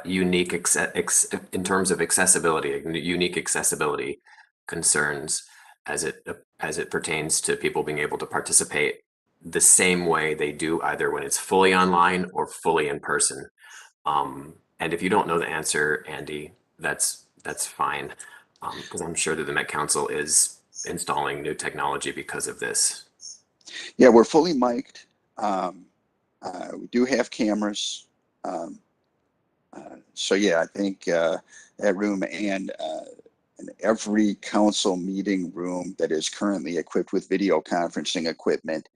unique in terms of accessibility, unique accessibility concerns. as it pertains to people being able to participate the same way they do either when it's fully online or fully in person. And if you don't know the answer, Andy, that's fine, because I'm sure that the Met Council is installing new technology because of this. Yeah, we're fully mic'd. We do have cameras. So yeah, I think that room and every council meeting room that is currently equipped with video conferencing equipment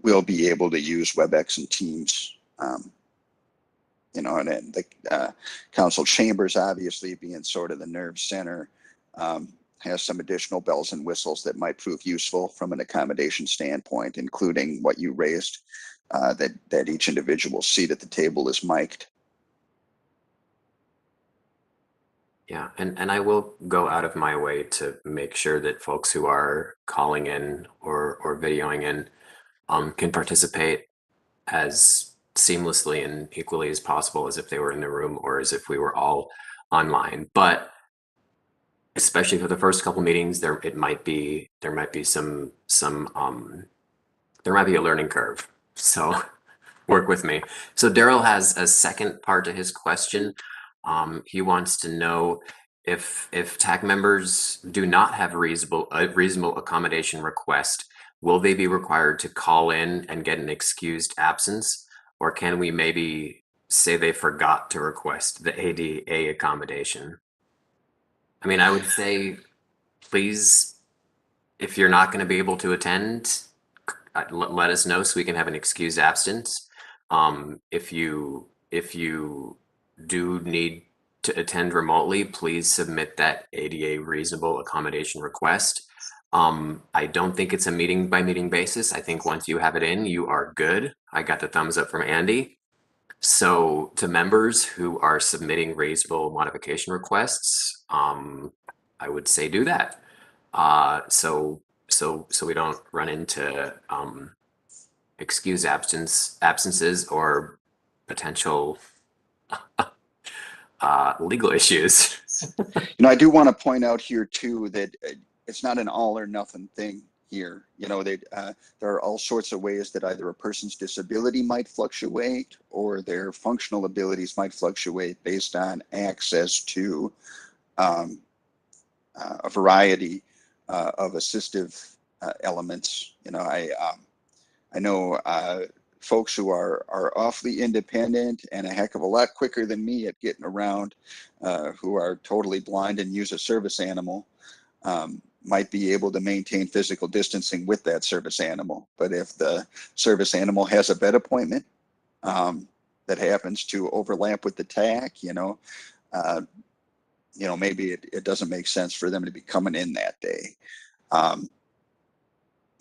will be able to use WebEx and Teams. You know, and then the council chambers, obviously being sort of the nerve center, has some additional bells and whistles that might prove useful from an accommodation standpoint, including what you raised, that each individual seat at the table is mic'd. Yeah, and I will go out of my way to make sure that folks who are calling in or videoing in can participate as seamlessly and equally as possible as if they were in the room or as if we were all online. But especially for the first couple meetings, there might be some there might be a learning curve. So work with me. So Daryl has a second part to his question. He wants to know if TAC members do not have a reasonable accommodation request, will they be required to call in and get an excused absence, or can we maybe say they forgot to request the ADA accommodation? I mean, I would say, please, if you're not going to be able to attend, let us know so we can have an excused absence. If you do need to attend remotely, please submit that ADA reasonable accommodation request. I don't think it's a meeting by meeting basis. I think once you have it in, you are good. I got the thumbs up from Andy. So to members who are submitting reasonable modification requests, I would say do that. So we don't run into excuse absences or potential legal issues. You know, I do want to point out here too that it's not an all or nothing thing here. You know, there are all sorts of ways that either a person's disability might fluctuate or their functional abilities might fluctuate based on access to a variety of assistive elements. You know, I know folks who are awfully independent and a heck of a lot quicker than me at getting around, who are totally blind and use a service animal, might be able to maintain physical distancing with that service animal. But if the service animal has a vet appointment that happens to overlap with the TAC, you know, maybe it doesn't make sense for them to be coming in that day.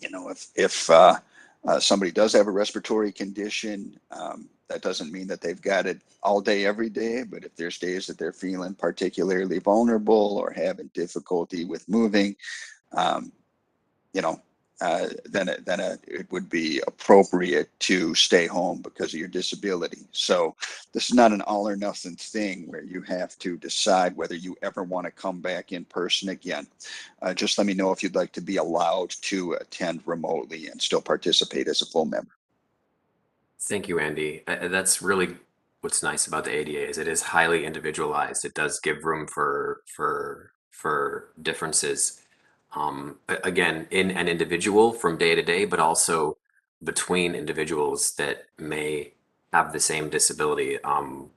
You know, if somebody does have a respiratory condition, that doesn't mean that they've got it all day, every day. But if there's days that they're feeling particularly vulnerable or having difficulty with moving, you know, then it would be appropriate to stay home because of your disability. So this is not an all or nothing thing where you have to decide whether you ever want to come back in person again. Just let me know if you'd like to be allowed to attend remotely and still participate as a full member. Thank you, Andy. That's really what's nice about the ADA is it is highly individualized. It does give room for differences. Again, in an individual from day to day, but also between individuals that may have the same disability.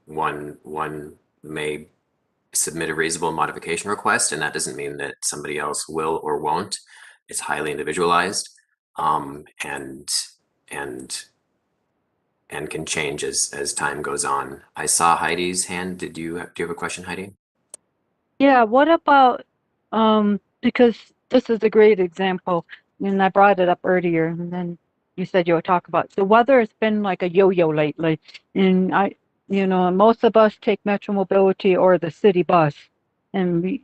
One may submit a reasonable modification request, and that doesn't mean that somebody else will or won't. It's highly individualized, and can change as time goes on. I saw Heidi's hand. Do you have a question, Heidi? Yeah, what about, because this is a great example, and I brought it up earlier, and then you said you would talk about the weather has been like a yo-yo lately, and most of us take Metro Mobility or the city bus, and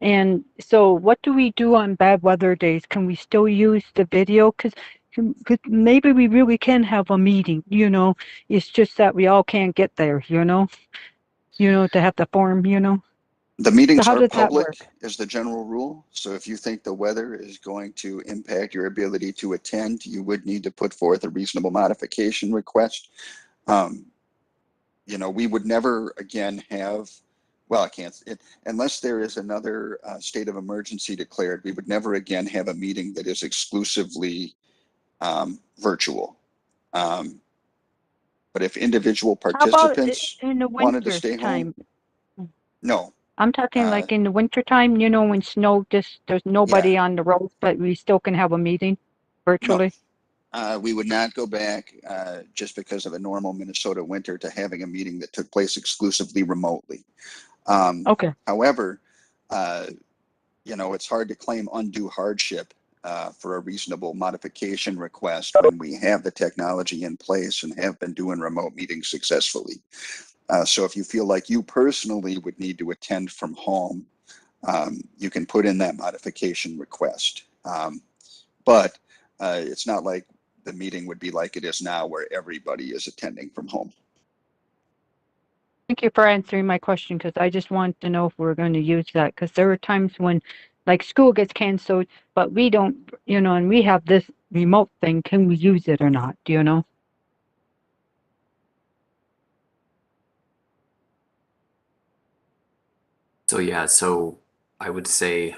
and so what do we do on bad weather days? Can we still use the video? Because maybe we really can have a meeting, it's just that we all can't get there, to have the form, The meetings So how are does that public work? is the general rule. So if you think the weather is going to impact your ability to attend, you would need to put forth a reasonable modification request. You know, we would never again have, well, I can't, unless there is another state of emergency declared, we would never again have a meeting that is exclusively virtual. But if individual How about participants in the wanted to winter stay home, time? no. I'm talking like in the winter time, you know, when snow just there's Yeah, nobody on the roads, but we still can have a meeting no. virtually. We would not go back just because of a normal Minnesota winter to having a meeting that took place exclusively remotely. Okay. However, you know, it's hard to claim undue hardship for a reasonable modification request when we have the technology in place and have been doing remote meetings successfully. So if you feel like you personally would need to attend from home, you can put in that modification request. But it's not like the meeting would be like it is now where everybody is attending from home. Thank you for answering my question because I just wanted to know if we were going to use that because there are times when like school gets canceled, but we don't, you know, and we have this remote thing. Can we use it or not? Do you know? So yeah, so I would say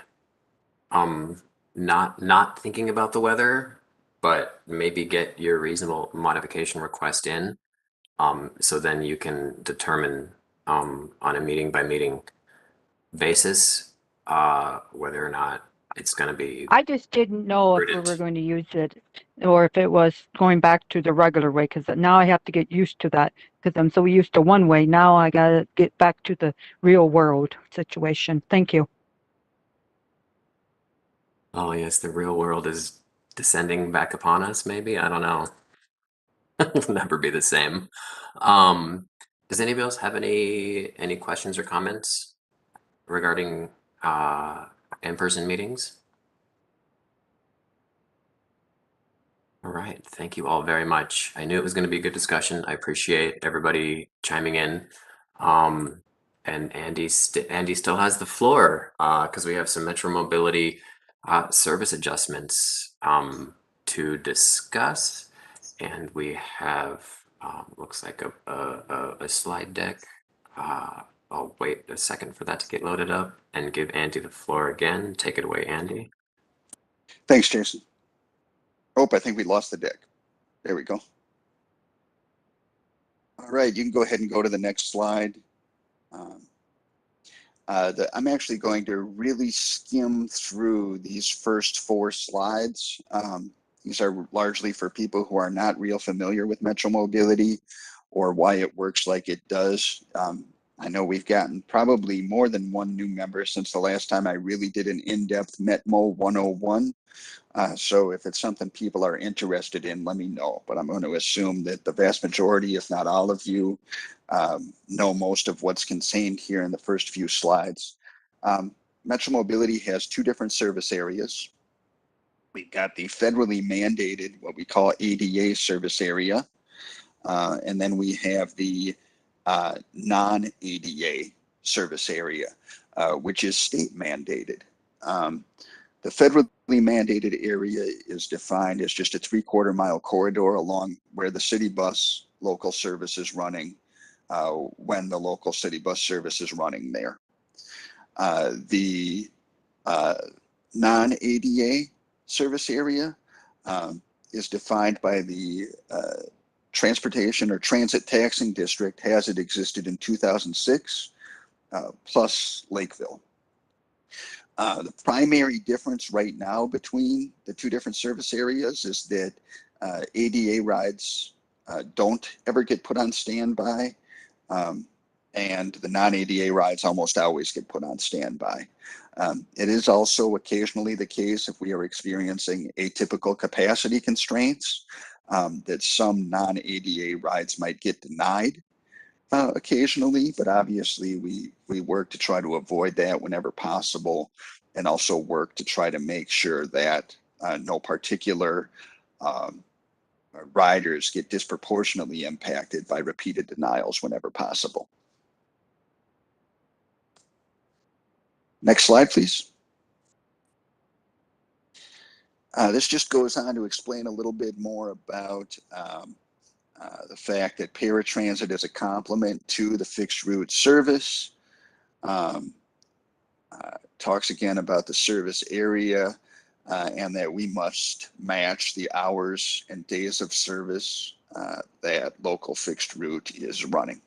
not thinking about the weather, but maybe get your reasonable modification request in. So then you can determine on a meeting by meeting basis whether or not it's going to be I just didn't know if we were prudent. going to use it or if it was going back to the regular way because now I have to get used to that because I'm so used to one way. Now I got to get back to the real world situation. Thank you. Oh yes, the real world is descending back upon us, maybe. I don't know. It'll never be the same. Um, does anybody else have any questions or comments regarding in-person meetings? All right, thank you all very much. I knew it was going to be a good discussion. I appreciate everybody chiming in. And Andy still has the floor because we have some Metro Mobility service adjustments to discuss. And we have, looks like a slide deck. I'll wait a second for that to get loaded up and give Andy the floor again. Take it away, Andy. Thanks, Jason. Oh, I think we lost the deck. There we go. All right, you can go ahead and go to the next slide. I'm actually going to really skim through these first 4 slides. These are largely for people who are not real familiar with Metro Mobility or why it works like it does. I know we've gotten probably more than one new member since the last time I really did an in-depth Metmo 101. So if it's something people are interested in, let me know. But I'm going to assume that the vast majority, if not all of you, know most of what's contained here in the first few slides. Metro Mobility has 2 different service areas. We've got the federally mandated, what we call ADA service area. And then we have the non-ADA service area, which is state mandated. The federally mandated area is defined as just a 3/4 mile corridor along where the city bus local service is running when the local city bus service is running there. The non-ADA service area is defined by the Transportation or Transit Taxing District as it existed in 2006, plus Lakeville. The primary difference right now between the 2 different service areas is that ADA rides don't ever get put on standby, and the non-ADA rides almost always get put on standby. It is also occasionally the case if we are experiencing atypical capacity constraints that some non-ADA rides might get denied occasionally, but obviously we work to try to avoid that whenever possible, and also work to try to make sure that no particular riders get disproportionately impacted by repeated denials whenever possible. Next slide, please. This just goes on to explain a little bit more about the fact that paratransit is a complement to the fixed route service. Talks again about the service area and that we must match the hours and days of service that local fixed route is running.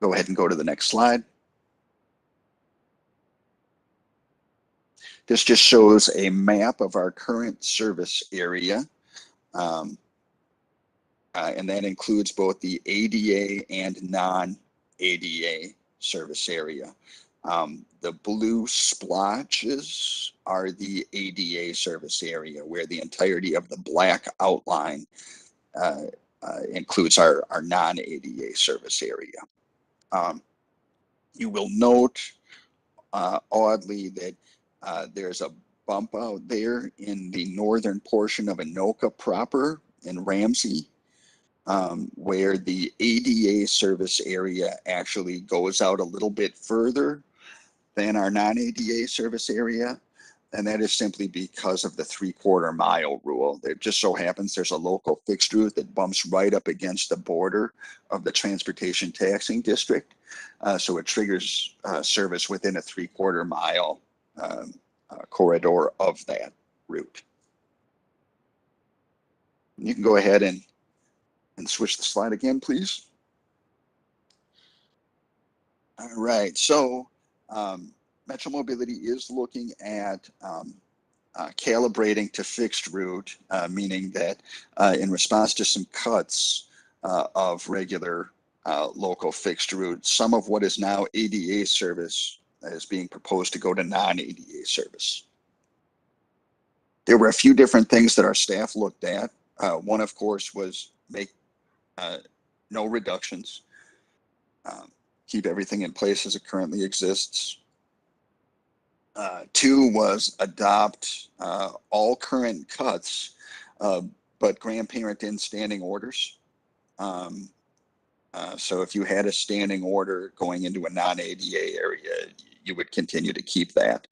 Go ahead and go to the next slide. This just shows a map of our current service area. And that includes both the ADA and non-ADA service area. The blue splotches are the ADA service area, where the entirety of the black outline includes our non-ADA service area. You will note, oddly, that there's a bump out there in the northern portion of Anoka proper in Ramsey, where the ADA service area actually goes out a little bit further than our non-ADA service area. And that is simply because of the 3/4 mile rule. It just so happens there's a local fixed route that bumps right up against the border of the transportation taxing district. So it triggers service within a 3/4 mile corridor of that route. You can go ahead and switch the slide again, please. All right, so Metro Mobility is looking at calibrating to fixed route, meaning that in response to some cuts of regular local fixed route, some of what is now ADA service is being proposed to go to non-ADA service. There were a few different things that our staff looked at. One, of course, was make no reductions, keep everything in place as it currently exists. Two was adopt all current cuts, but grandparent in standing orders. So if you had a standing order going into a non-ADA area, you would continue to keep that.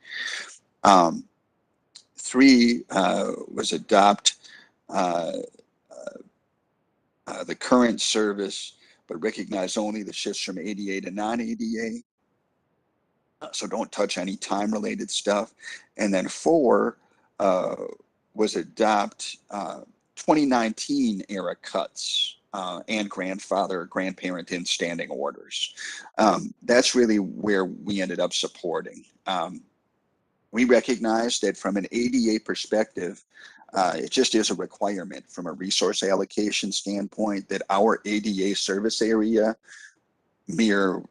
Three was adopt the current service, but recognize only the shifts from ADA to non-ADA. So don't touch any time-related stuff. And then four was adopt 2019 era cuts and grandparent in standing orders. That's really where we ended up supporting. We recognize that from an ADA perspective, it just is a requirement from a resource allocation standpoint that our ADA service area mirror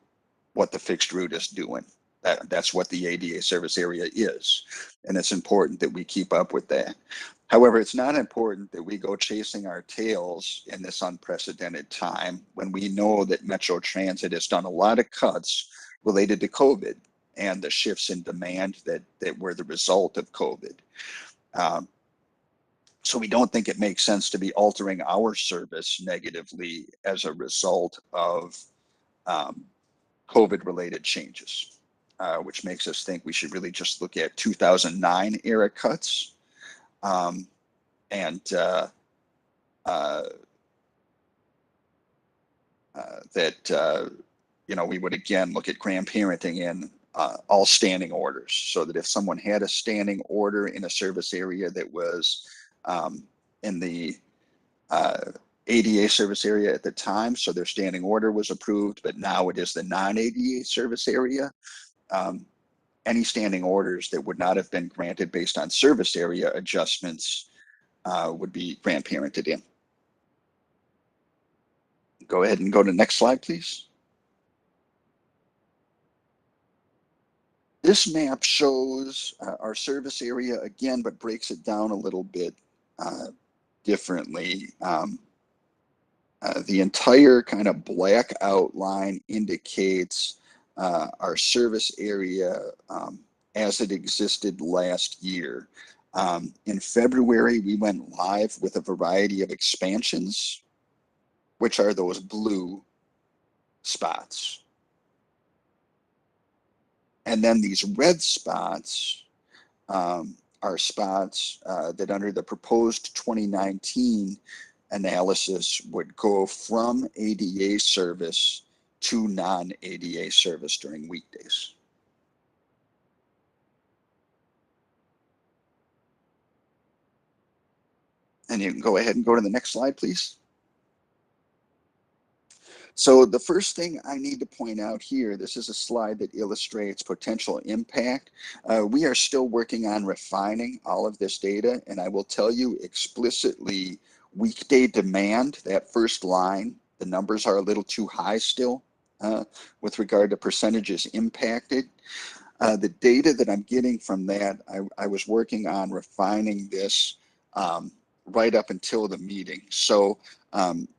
what the fixed route is doing. That's what the ADA service area is. And it's important that we keep up with that. However, it's not important that we go chasing our tails in this unprecedented time when we know that Metro Transit has done a lot of cuts related to COVID and the shifts in demand that were the result of COVID. So we don't think it makes sense to be altering our service negatively as a result of COVID-related changes, which makes us think we should really just look at 2009 era cuts and that we would again look at grandparenting in all standing orders, so that if someone had a standing order in a service area that was in the ADA service area at the time, so their standing order was approved, but now it is the non-ADA service area, any standing orders that would not have been granted based on service area adjustments would be grandparented in. Go ahead and go to the next slide, please. This map shows our service area again, but breaks it down a little bit differently. The entire kind of black outline indicates our service area as it existed last year. In February, we went live with a variety of expansions, which are those blue spots. And then these red spots are spots that under the proposed 2019 analysis would go from ADA service to non-ADA service during weekdays. And you can go ahead and go to the next slide, please. So the first thing I need to point out here, this is a slide that illustrates potential impact. We are still working on refining all of this data, and I will tell you explicitly, weekday demand, that first line, the numbers are a little too high still with regard to percentages impacted. The data that I'm getting from that, I was working on refining this right up until the meeting. So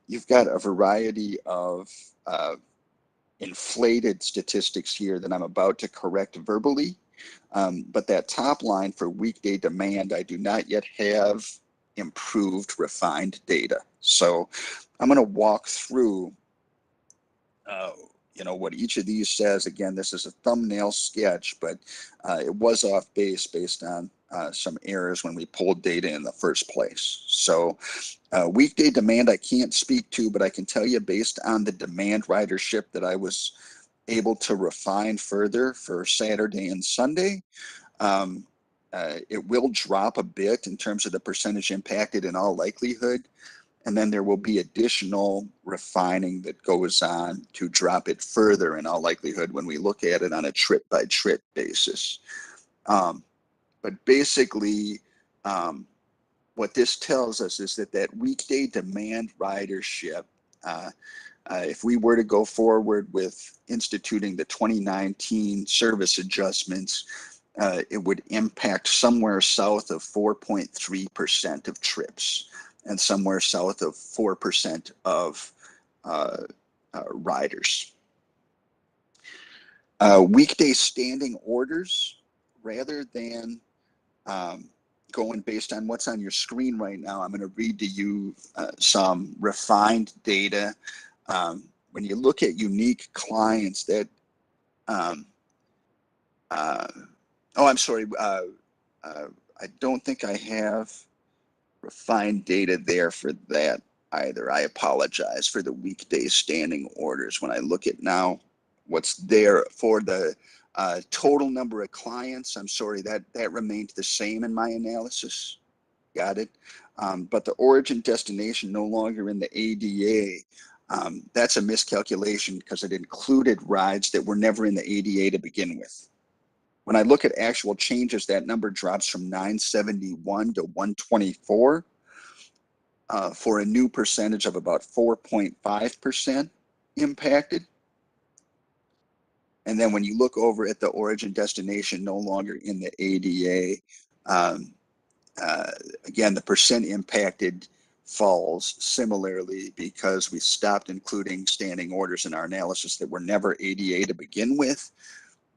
you've got a variety of inflated statistics here that I'm about to correct verbally. But that top line for weekday demand, I do not yet have improved, refined data. So I'm going to walk through you know, what each of these says. Again, this is a thumbnail sketch, but it was off base based on some errors when we pulled data in the first place. So weekday demand I can't speak to, but I can tell you based on the demand ridership that I was able to refine further for Saturday and Sunday, it will drop a bit in terms of the percentage impacted in all likelihood. And then there will be additional refining that goes on to drop it further in all likelihood when we look at it on a trip by trip basis. But basically, what this tells us is that weekday demand ridership, if we were to go forward with instituting the 2019 service adjustments, it would impact somewhere south of 4.3% of trips and somewhere south of 4% of riders. Weekday standing orders, rather than going based on what's on your screen right now, I'm going to read to you some refined data. When you look at unique clients that, oh, I'm sorry, I don't think I have refined data there for that either. I apologize for the weekday standing orders. When I look at now what's there for the total number of clients, I'm sorry, that remained the same in my analysis. Got it. But the origin destination no longer in the ADA, that's a miscalculation because it included rides that were never in the ADA to begin with. When I look at actual changes, that number drops from 971 to 124 for a new percentage of about 4.5% impacted. And then when you look over at the origin destination no longer in the ADA, again, the percent impacted falls similarly because we stopped including standing orders in our analysis that were never ADA to begin with.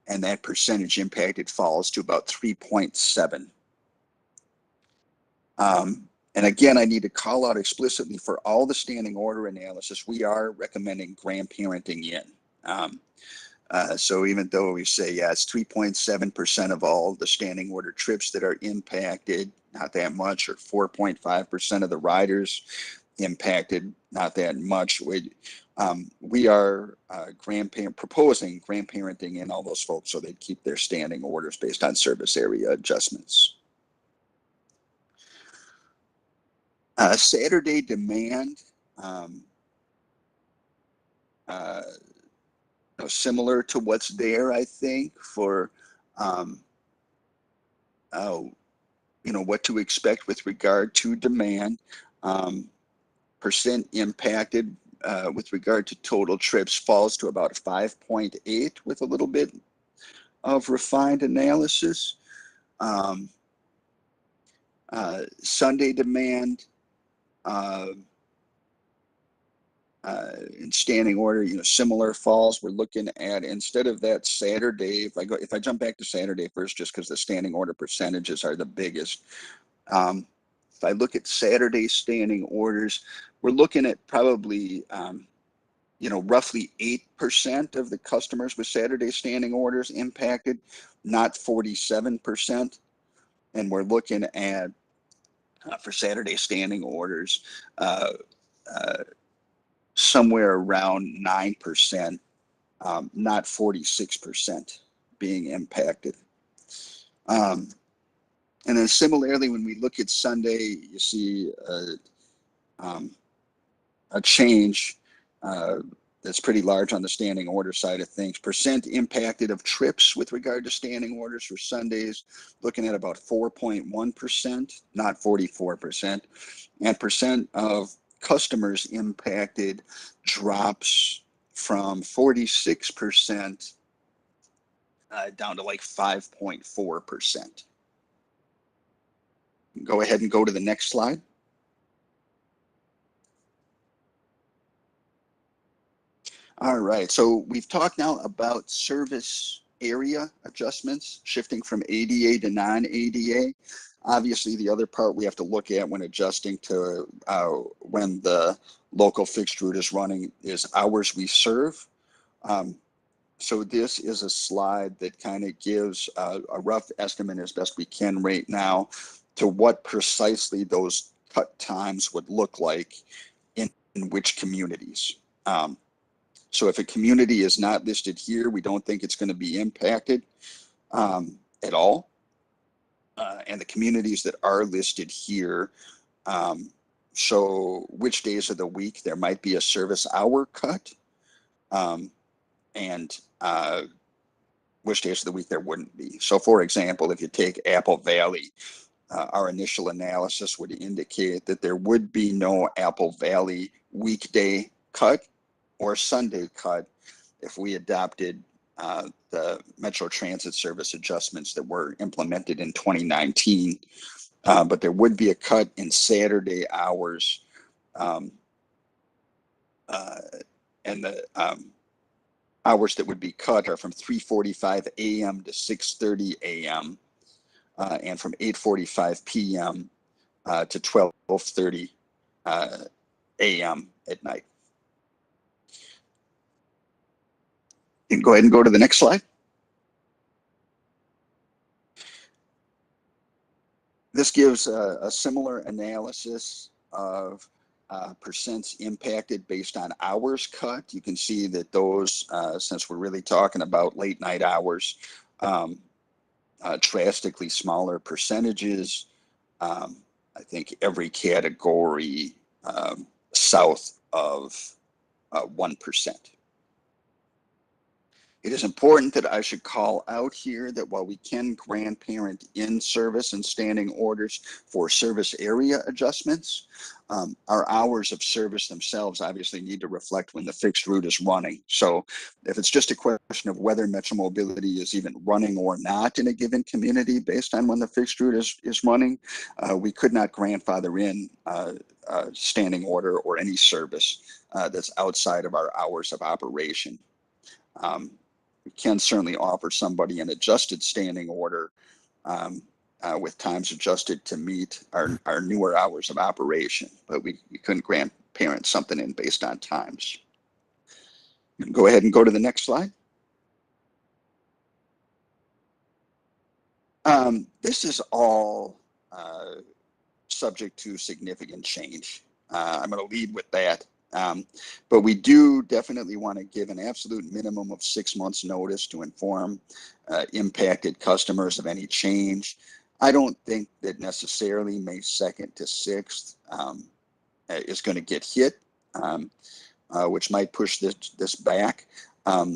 And that percentage impacted falls to about 3.7. And again, I need to call out explicitly for all the standing order analysis, we are recommending grandparenting in. So even though we say, yeah, it's 3.7% of all the standing order trips that are impacted, not that much, or 4.5% of the riders impacted, not that much. We are proposing grandparenting in all those folks so they keep their standing orders based on service area adjustments. Saturday demand, similar to what's there, I think, for what to expect with regard to demand. Percent impacted with regard to total trips falls to about 5.8 with a little bit of refined analysis. Sunday demand in standing order, similar falls. We're looking at, instead of that Saturday, if I jump back to Saturday first, just because the standing order percentages are the biggest. If I look at Saturday standing orders, we're looking at probably roughly 8% of the customers with Saturday standing orders impacted, not 47%. And we're looking at, for Saturday standing orders, somewhere around 9%, not 46% being impacted. And then similarly, when we look at Sunday, you see a change that's pretty large on the standing order side of things. Percent impacted of trips with regard to standing orders for Sundays, looking at about 4.1%, not 44%. And percent of customers impacted drops from 46% down to like 5.4%. Go ahead and go to the next slide. All right, so we've talked now about service area adjustments, shifting from ADA to non-ADA. Obviously, the other part we have to look at when adjusting to when the local fixed route is running is hours we serve. So this is a slide that kind of gives a rough estimate as best we can right now to what precisely those cut times would look like in which communities. So if a community is not listed here, we don't think it's going to be impacted at all. And the communities that are listed here show which days of the week there might be a service hour cut and which days of the week there wouldn't be. So for example, if you take Apple Valley, our initial analysis would indicate that there would be no Apple Valley weekday cut or Sunday cut if we adopted the Metro Transit Service adjustments that were implemented in 2019. But there would be a cut in Saturday hours, and the hours that would be cut are from 3:45 a.m. to 6:30 a.m. And from 8:45 p.m. To 12:30 a.m. at night. You can go ahead and go to the next slide. This gives a similar analysis of percents impacted based on hours cut. You can see that those, since we're really talking about late night hours, drastically smaller percentages. I think every category south of 1%. It is important that I should call out here that while we can grant parent in service and standing orders for service area adjustments, our hours of service themselves obviously need to reflect when the fixed route is running. So if it's just a question of whether Metro Mobility is even running or not in a given community based on when the fixed route is running, we could not grandfather in standing order or any service that's outside of our hours of operation. We can certainly offer somebody an adjusted standing order with times adjusted to meet our newer hours of operation, but we couldn't grant parents something in based on times. You can go ahead and go to the next slide. This is all subject to significant change. I'm going to lead with that. But we do definitely want to give an absolute minimum of 6 months notice to inform impacted customers of any change. I don't think that necessarily May 2nd to 6th is going to get hit, which might push this back.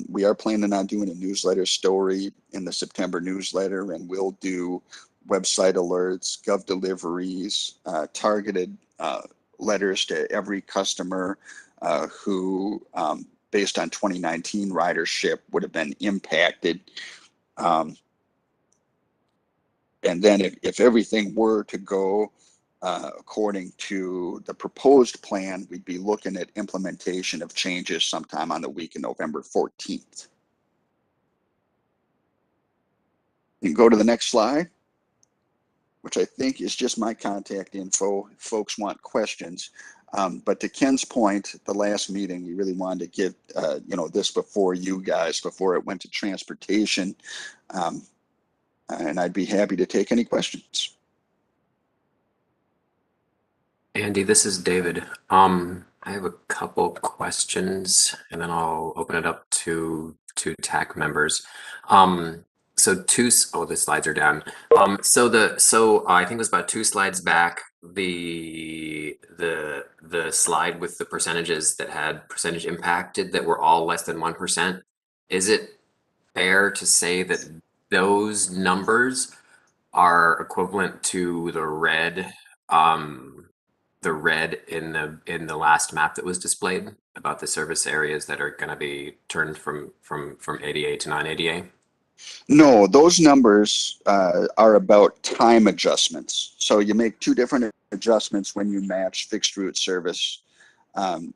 We are planning on doing a newsletter story in the September newsletter, and we'll do website alerts, gov deliveries, targeted letters to every customer who, based on 2019 ridership, would have been impacted. And then if everything were to go according to the proposed plan, we'd be looking at implementation of changes sometime on the week of November 14th. You can go to the next slide, which I think is just my contact info. If folks want questions. But to Ken's point, the last meeting, we really wanted to get, this before you guys, before it went to transportation. And I'd be happy to take any questions. Andy, this is David. I have a couple questions and then I'll open it up to TAC members. So the slides are down. So I think it was about 2 slides back, the slide with the percentages that had percentage impacted that were all less than 1%. Is it fair to say that those numbers are equivalent to the red in the last map that was displayed about the service areas that are going to be turned from ADA to non-ADA? No, those numbers are about time adjustments. So you make 2 different adjustments when you match fixed route service.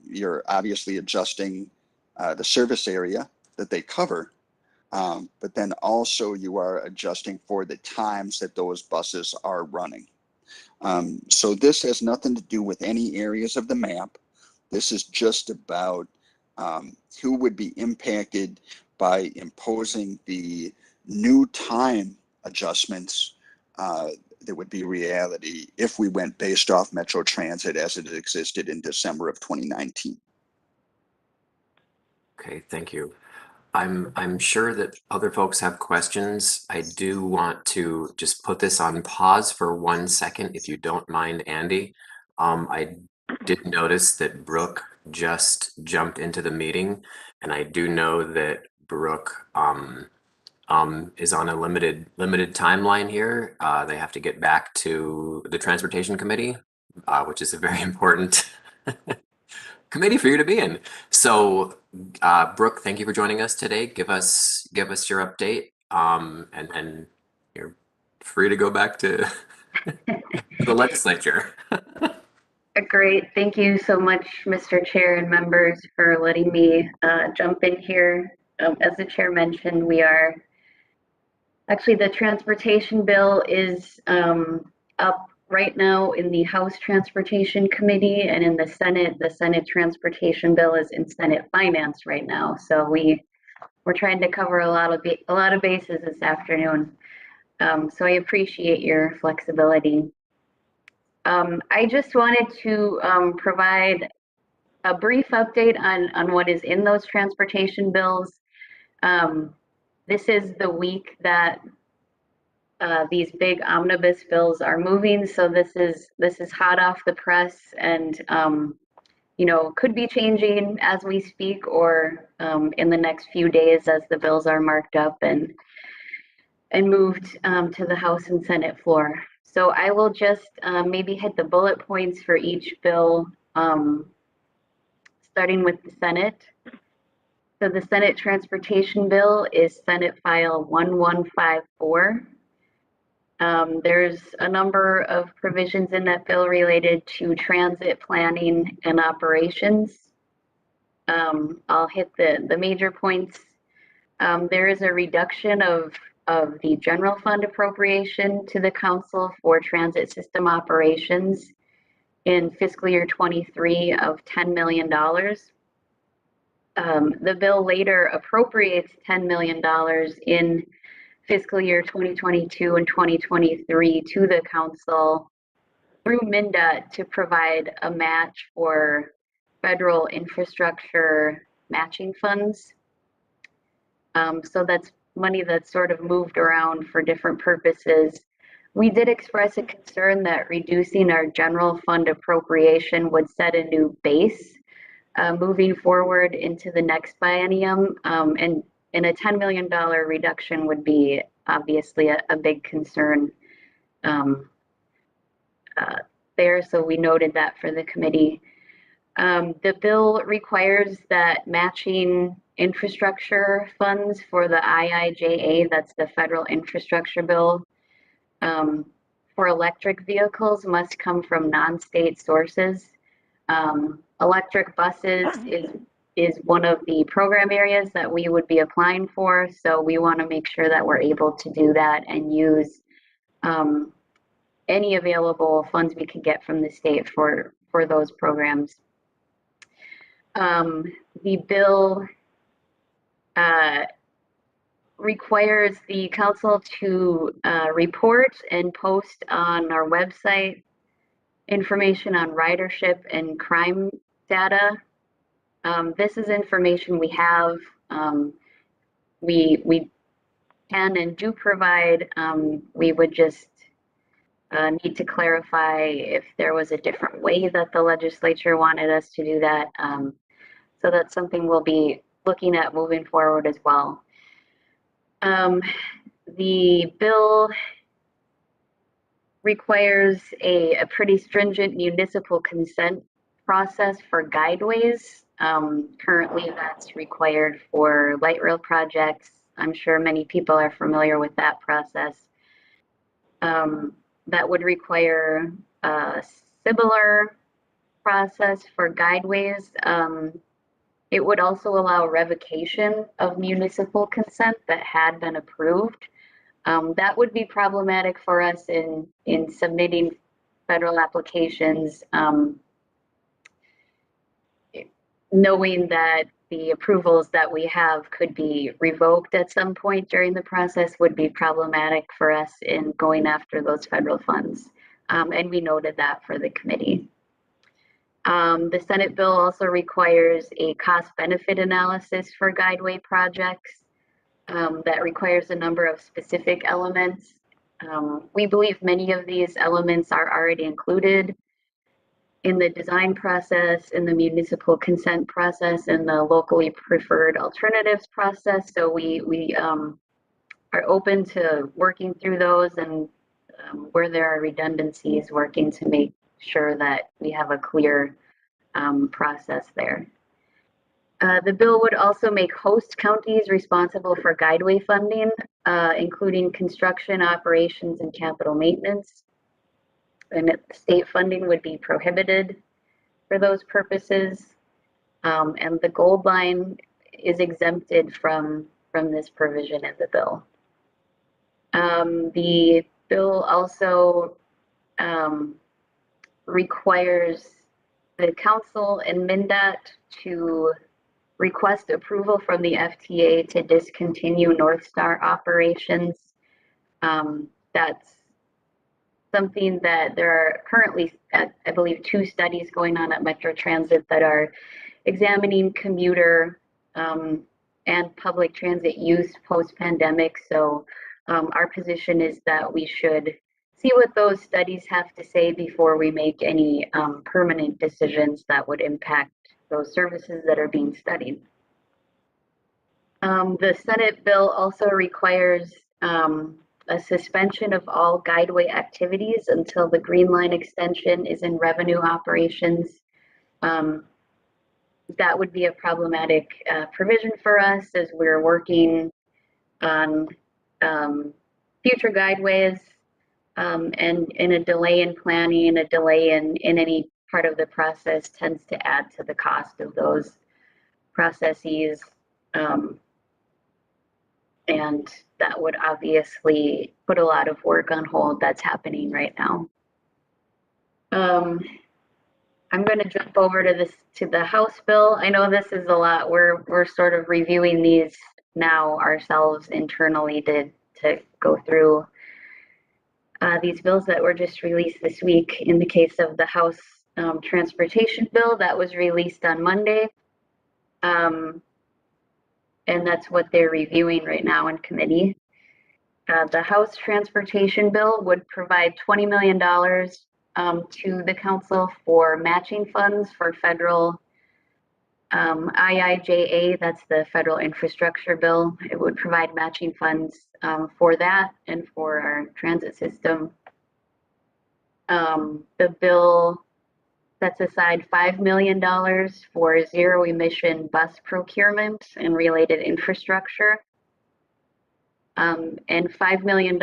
You're obviously adjusting the service area that they cover, but then also you are adjusting for the times that those buses are running. So this has nothing to do with any areas of the map. This is just about who would be impacted by imposing the new time adjustments that would be reality if we went based off Metro Transit as it existed in December of 2019. Okay, thank you. I'm sure that other folks have questions. I do want to just put this on pause for 1 second, if you don't mind, Andy. I did notice that Brooke just jumped into the meeting, and I do know that Brooke is on a limited timeline here. They have to get back to the Transportation Committee, which is a very important committee for you to be in. So, Brooke, thank you for joining us today. Give us your update, and you're free to go back to the legislature. Great. Thank you so much, Mr. Chair and members, for letting me jump in here. As the chair mentioned, we are actually, the transportation bill is up right now in the House Transportation Committee, and in the Senate Transportation Bill is in Senate Finance right now. So we're trying to cover a lot of bases this afternoon. So I appreciate your flexibility. I just wanted to provide a brief update on what is in those transportation bills. This is the week that these big omnibus bills are moving, so this is hot off the press, and could be changing as we speak, or in the next few days as the bills are marked up and moved to the House and Senate floor. So I will just maybe hit the bullet points for each bill, starting with the Senate. So the Senate Transportation Bill is Senate File 1154. There's a number of provisions in that bill related to transit planning and operations. I'll hit the major points. There is a reduction of the general fund appropriation to the council for transit system operations in fiscal year 23 of $10 million. The bill later appropriates $10 million in fiscal year 2022 and 2023 to the council through MnDOT to provide a match for federal infrastructure matching funds. So that's money that's sort of moved around for different purposes. We did express a concern that reducing our general fund appropriation would set a new base moving forward into the next biennium, and a $10 million reduction would be obviously a big concern there, so we noted that for the committee. The bill requires that matching infrastructure funds for the IIJA, that's the federal infrastructure bill, for electric vehicles must come from non-state sources. Electric buses is one of the program areas that we would be applying for, so we want to make sure that we're able to do that and use any available funds we can get from the state for for those programs. The bill requires the council to report and post on our website information on ridership and crime data. This is information we have. We can and do provide. We would just need to clarify if there was a different way that the legislature wanted us to do that. So that's something we'll be looking at moving forward as well. The bill requires a pretty stringent municipal consent process for guideways. Currently, that's required for light rail projects. I'm sure many people are familiar with that process. That would require a similar process for guideways. It would also allow revocation of municipal consent that had been approved. That would be problematic for us in submitting federal applications, knowing that the approvals that we have could be revoked at some point during the process would be problematic for us in going after those federal funds. And we noted that for the committee. The Senate bill also requires a cost-benefit analysis for guideway projects. That requires a number of specific elements. We believe many of these elements are already included in the design process, in the municipal consent process, and the locally preferred alternatives process. So we are open to working through those, and where there are redundancies, working to make sure that we have a clear process there. The bill would also make host counties responsible for guideway funding, including construction, operations, and capital maintenance. And state funding would be prohibited for those purposes. And the gold line is exempted from this provision in the bill. The bill also requires the council and MnDOT to request approval from the FTA to discontinue North Star operations. That's something that there are currently, I believe, 2 studies going on at Metro Transit that are examining commuter and public transit use post-pandemic. So our position is that we should see what those studies have to say before we make any permanent decisions that would impact those services that are being studied. The Senate bill also requires a suspension of all guideway activities until the Green Line extension is in revenue operations. That would be a problematic provision for us as we're working on future guideways, and in a delay in planning, a delay in any part of the process tends to add to the cost of those processes. And that would obviously put a lot of work on hold that's happening right now. I'm going to jump over to the House bill. I know this is a lot. We're sort of reviewing these now ourselves internally to go through these bills that were just released this week. In the case of the House transportation bill that was released on Monday. And that's what they're reviewing right now in committee. The House transportation bill would provide $20 million to the council for matching funds for federal IIJA, that's the federal infrastructure bill. It would provide matching funds for that and for our transit system. The bill sets aside $5 million for zero emission bus procurement and related infrastructure. And $5 million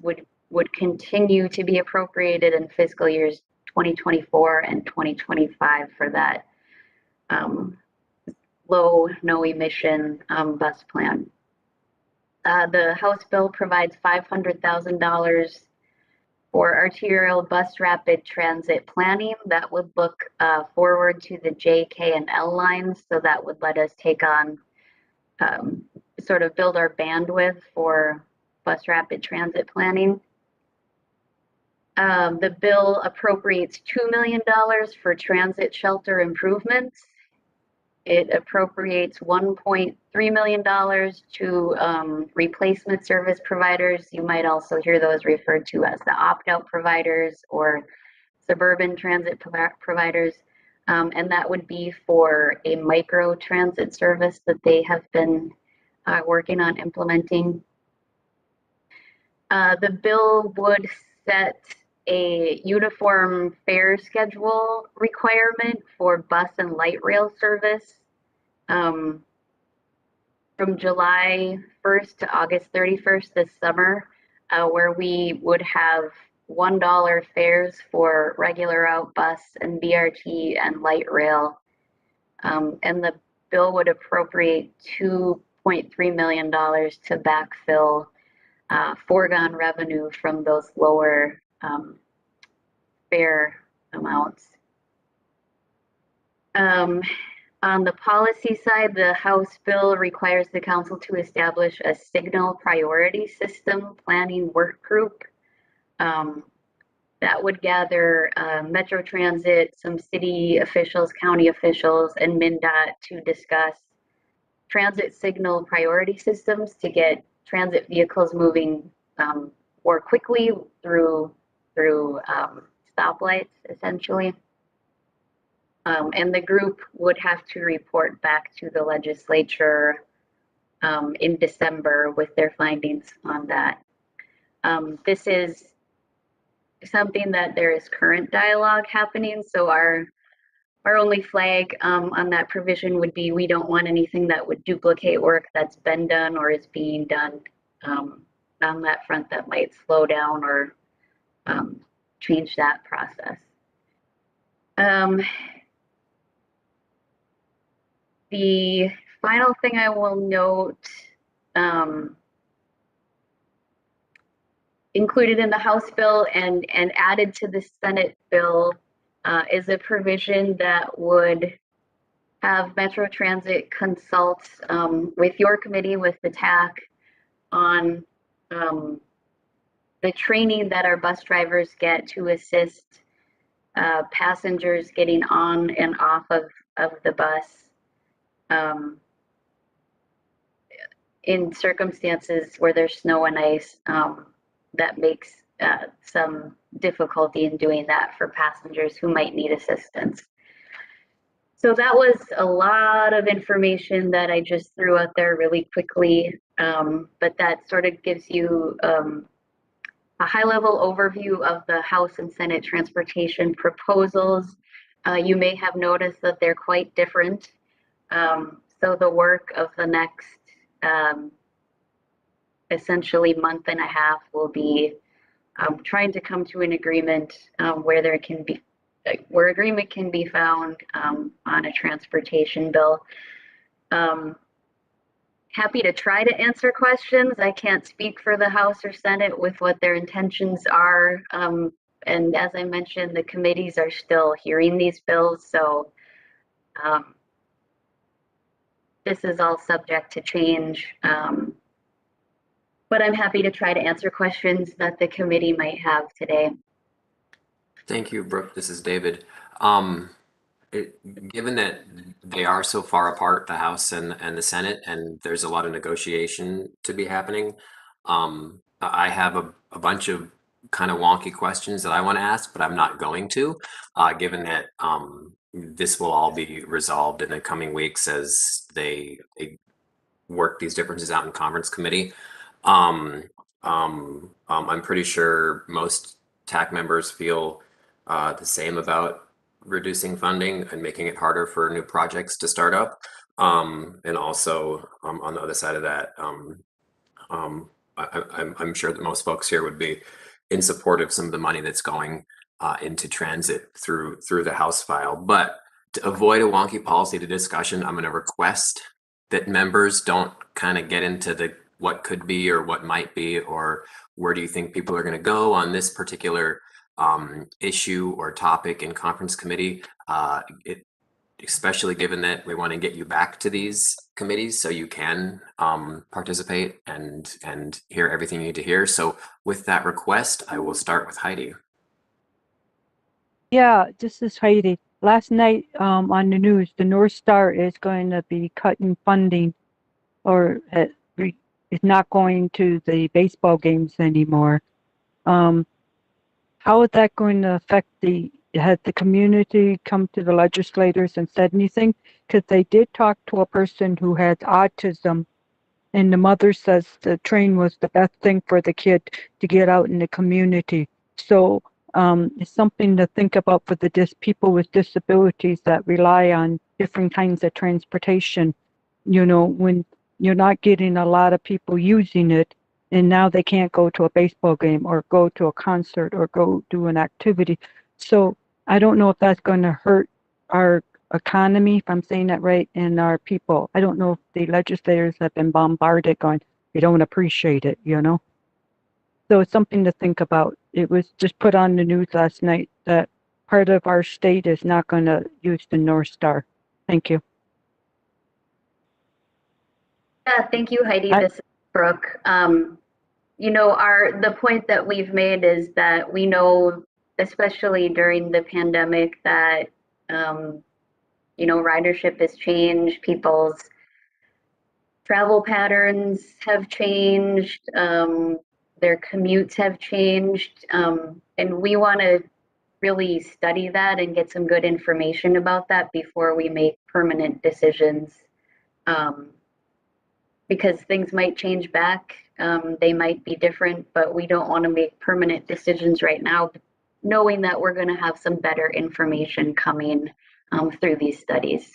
would continue to be appropriated in fiscal years 2024 and 2025 for that low, no emission bus plan. The House bill provides $500,000 for arterial bus rapid transit planning. That would look forward to the J, K, and L lines. So that would let us take on, sort of build our bandwidth for bus rapid transit planning. The bill appropriates $2 million for transit shelter improvements. It appropriates $1.3 million to replacement service providers. You might also hear those referred to as the opt-out providers or suburban transit providers. And that would be for a micro transit service that they have been working on implementing. The bill would set a uniform fare schedule requirement for bus and light rail service from July 1st to August 31st this summer, where we would have $1 fares for regular out bus and BRT and light rail. And the bill would appropriate $2.3 million to backfill foregone revenue from those lower fare amounts. On the policy side, the House bill requires the council to establish a signal priority system planning work group that would gather Metro Transit, some city officials, county officials, and MnDOT to discuss transit signal priority systems to get transit vehicles moving more quickly through stoplights, essentially. And the group would have to report back to the legislature in December with their findings on that. This is something that there is current dialogue happening. So our only flag on that provision would be we don't want anything that would duplicate work that's been done or is being done on that front that might slow down or change that process. The final thing I will note, included in the House bill and added to the Senate bill is a provision that would have Metro Transit consult with your committee, with the TAC, on the training that our bus drivers get to assist passengers getting on and off of the bus in circumstances where there's snow and ice. That makes some difficulty in doing that for passengers who might need assistance. So that was a lot of information that I just threw out there really quickly, but that sort of gives you a high-level overview of the House and Senate transportation proposals. You may have noticed that they're quite different. So the work of the next essentially month and a half will be trying to come to an agreement where there can be, where agreement can be found on a transportation bill. Happy to try to answer questions. I can't speak for the House or Senate with what their intentions are. And as I mentioned, the committees are still hearing these bills. So this is all subject to change. But I'm happy to try to answer questions that the committee might have today. Thank you, Brooke. This is David. Given that they are so far apart, the House and the Senate, and there's a lot of negotiation to be happening, I have a bunch of kind of wonky questions that I want to ask, but I'm not going to, given that this will all be resolved in the coming weeks as they work these differences out in conference committee. I'm pretty sure most TAC members feel the same about reducing funding and making it harder for new projects to start up. And also on the other side of that, I'm sure that most folks here would be in support of some of the money that's going into transit through the House file. But to avoid a wonky policy to discussion, I'm going to request that members don't kind of get into what could be or what might be, or where do you think people are going to go on this particular issue or topic in conference committee, especially given that we want to get you back to these committees so you can participate and hear everything you need to hear. So with that request, I will start with Heidi. Yeah, this is Heidi. Last night on the news, the North Star is going to be cutting funding, or is not going to the baseball games anymore. How is that going to affect has the community come to the legislators and said anything? Because they did talk to a person who has autism, and the mother says the train was the best thing for the kid to get out in the community. So it's something to think about for the people with disabilities that rely on different kinds of transportation. You know, when you're not getting a lot of people using it, and now they can't go to a baseball game or go to a concert or go do an activity. So I don't know if that's going to hurt our economy, if I'm saying that right, and our people. I don't know if the legislators have been bombarded going, they don't appreciate it, you know? So it's something to think about. It was just put on the news last night that part of our state is not going to use the North Star. Thank you. Yeah, thank you, Heidi. This is Brooke. You know, the point that we've made is that we know, especially during the pandemic, that you know, ridership has changed, people's travel patterns have changed, their commutes have changed, and we want to really study that and get some good information about that before we make permanent decisions. Because things might change back, they might be different, but we don't want to make permanent decisions right now, knowing that we're going to have some better information coming through these studies.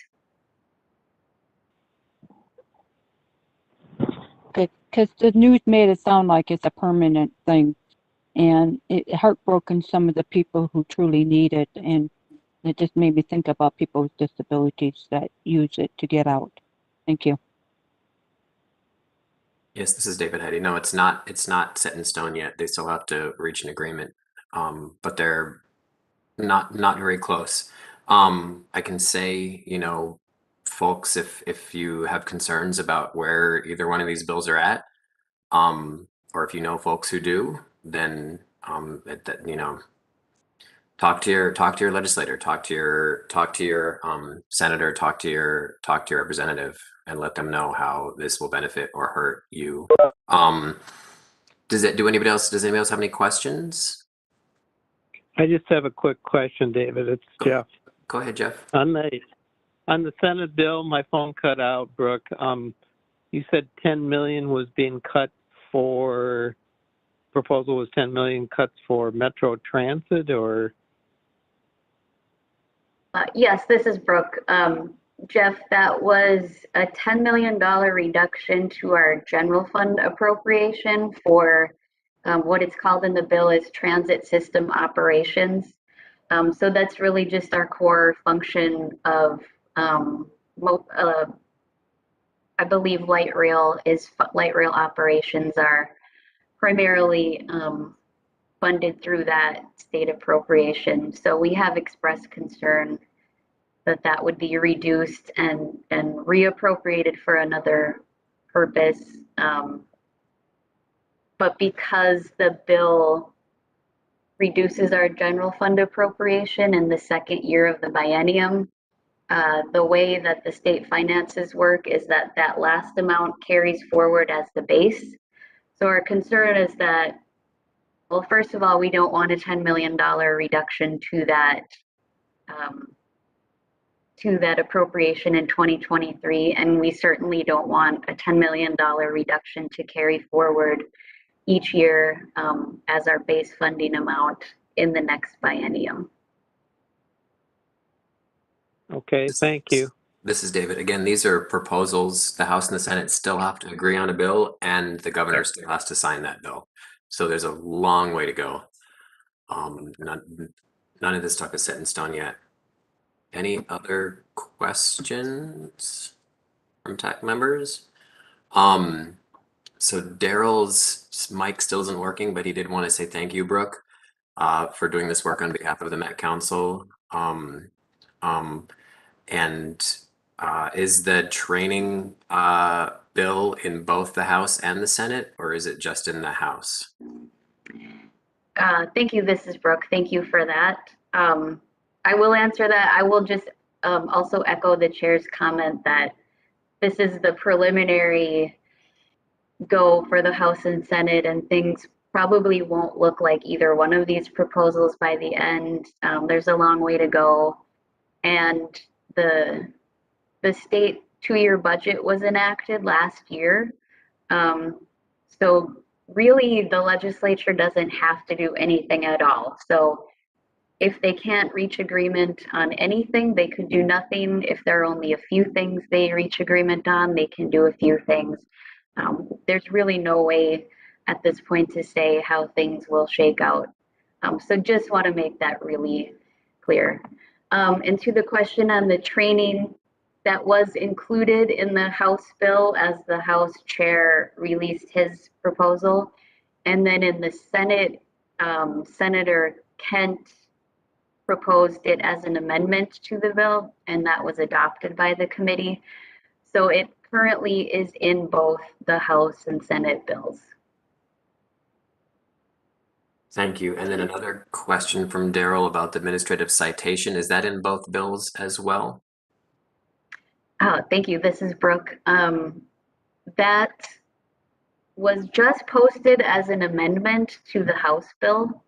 Okay, because the news made it sound like it's a permanent thing, and it heartbroken some of the people who truly need it, and it just made me think about people with disabilities that use it to get out. Thank you. Yes, this is David Heidi. No, it's not set in stone yet. They still have to reach an agreement, but they're not very close. I can say, you know, folks, if you have concerns about where either one of these bills are at, or if you know folks who do, then you know, talk to your legislator, talk to your senator, talk to your representative, and let them know how this will benefit or hurt you. Does anybody else have any questions? I just have a quick question, David. It's Jeff. Go ahead, Jeff. On the Senate bill, my phone cut out, Brooke. You said 10 million was being cut for, proposal was 10 million cuts for Metro Transit, or? Yes, this is Brooke. Jeff, that was a $10 million reduction to our general fund appropriation for what it's called in the bill is transit system operations. So that's really just our core function of, I believe light rail operations are primarily funded through that state appropriation. So we have expressed concern that would be reduced and reappropriated for another purpose. But because the bill reduces our general fund appropriation in the second year of the biennium, the way that the state finances work is that that last amount carries forward as the base. So our concern is that, well, first of all, we don't want a $10 million reduction to that appropriation in 2023, and we certainly don't want a $10 million reduction to carry forward each year as our base funding amount in the next biennium. Okay, thank you. This is David. Again, these are proposals. The House and the Senate still have to agree on a bill, and the governor still has to sign that bill. So there's a long way to go. None of this stuff is set in stone yet. Any other questions from TAC members? So Daryl's mic still isn't working, but he did want to say thank you, Brooke, for doing this work on behalf of the Met Council. And is the training bill in both the House and the Senate, or is it just in the House? Thank you. This is Brooke. Thank you for that. I will answer that. I will just also echo the chair's comment that this is the preliminary go for the House and Senate, and things probably won't look like either one of these proposals by the end. There's a long way to go. And the state 2-year budget was enacted last year. So really the legislature doesn't have to do anything at all. So if they can't reach agreement on anything, they could do nothing. If there are only a few things they reach agreement on, they can do a few things. There's really no way at this point to say how things will shake out. So just want to make that really clear. And to the question on the training, that was included in the House bill as the House chair released his proposal. And then in the Senate, Senator Kent proposed it as an amendment to the bill, and that was adopted by the committee. So it currently is in both the House and Senate bills. Thank you. And then another question from Daryl about the administrative citation. Is that in both bills as well? Thank you. This is Brooke. That was just posted as an amendment to the House bill.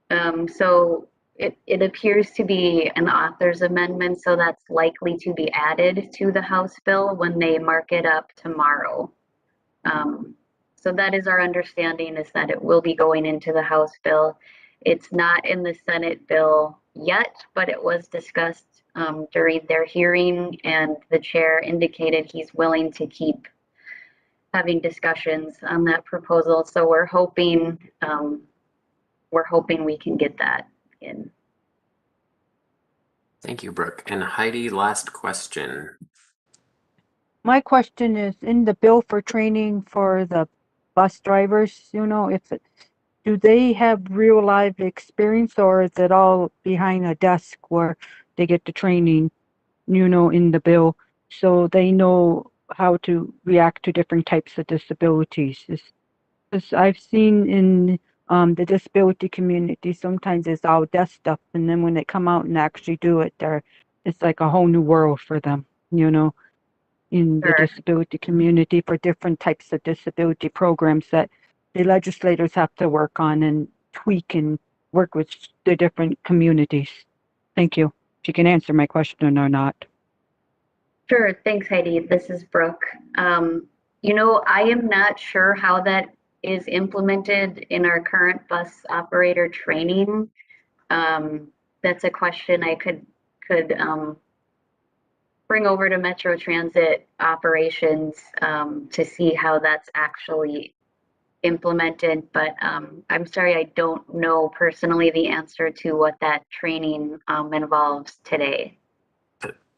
So it appears to be an author's amendment, so that's likely to be added to the House bill when they mark it up tomorrow. So that is our understanding, is that it will be going into the House bill. It's not in the Senate bill yet, but it was discussed during their hearing, and the chair indicated he's willing to keep having discussions on that proposal. So we're hoping we can get that in. Thank you, Brooke. And Heidi, last question. My question is, in the bill for training for the bus drivers, you know, do they have real life experience, or is it all behind a desk where they get the training, you know, in the bill, so they know how to react to different types of disabilities? Because I've seen in the disability community, sometimes it's all desk stuff, and then when they come out and actually do it, it's like a whole new world for them, you know, in the disability community, for different types of disability programs that the legislators have to work on and tweak and work with the different communities. Thank you. If you can answer my question or not. Sure. Thanks, Heidi. This is Brooke. You know, I am not sure how that is implemented in our current bus operator training. That's a question I could bring over to Metro Transit operations to see how that's actually implemented. But I'm sorry, I don't know personally the answer to what that training involves today.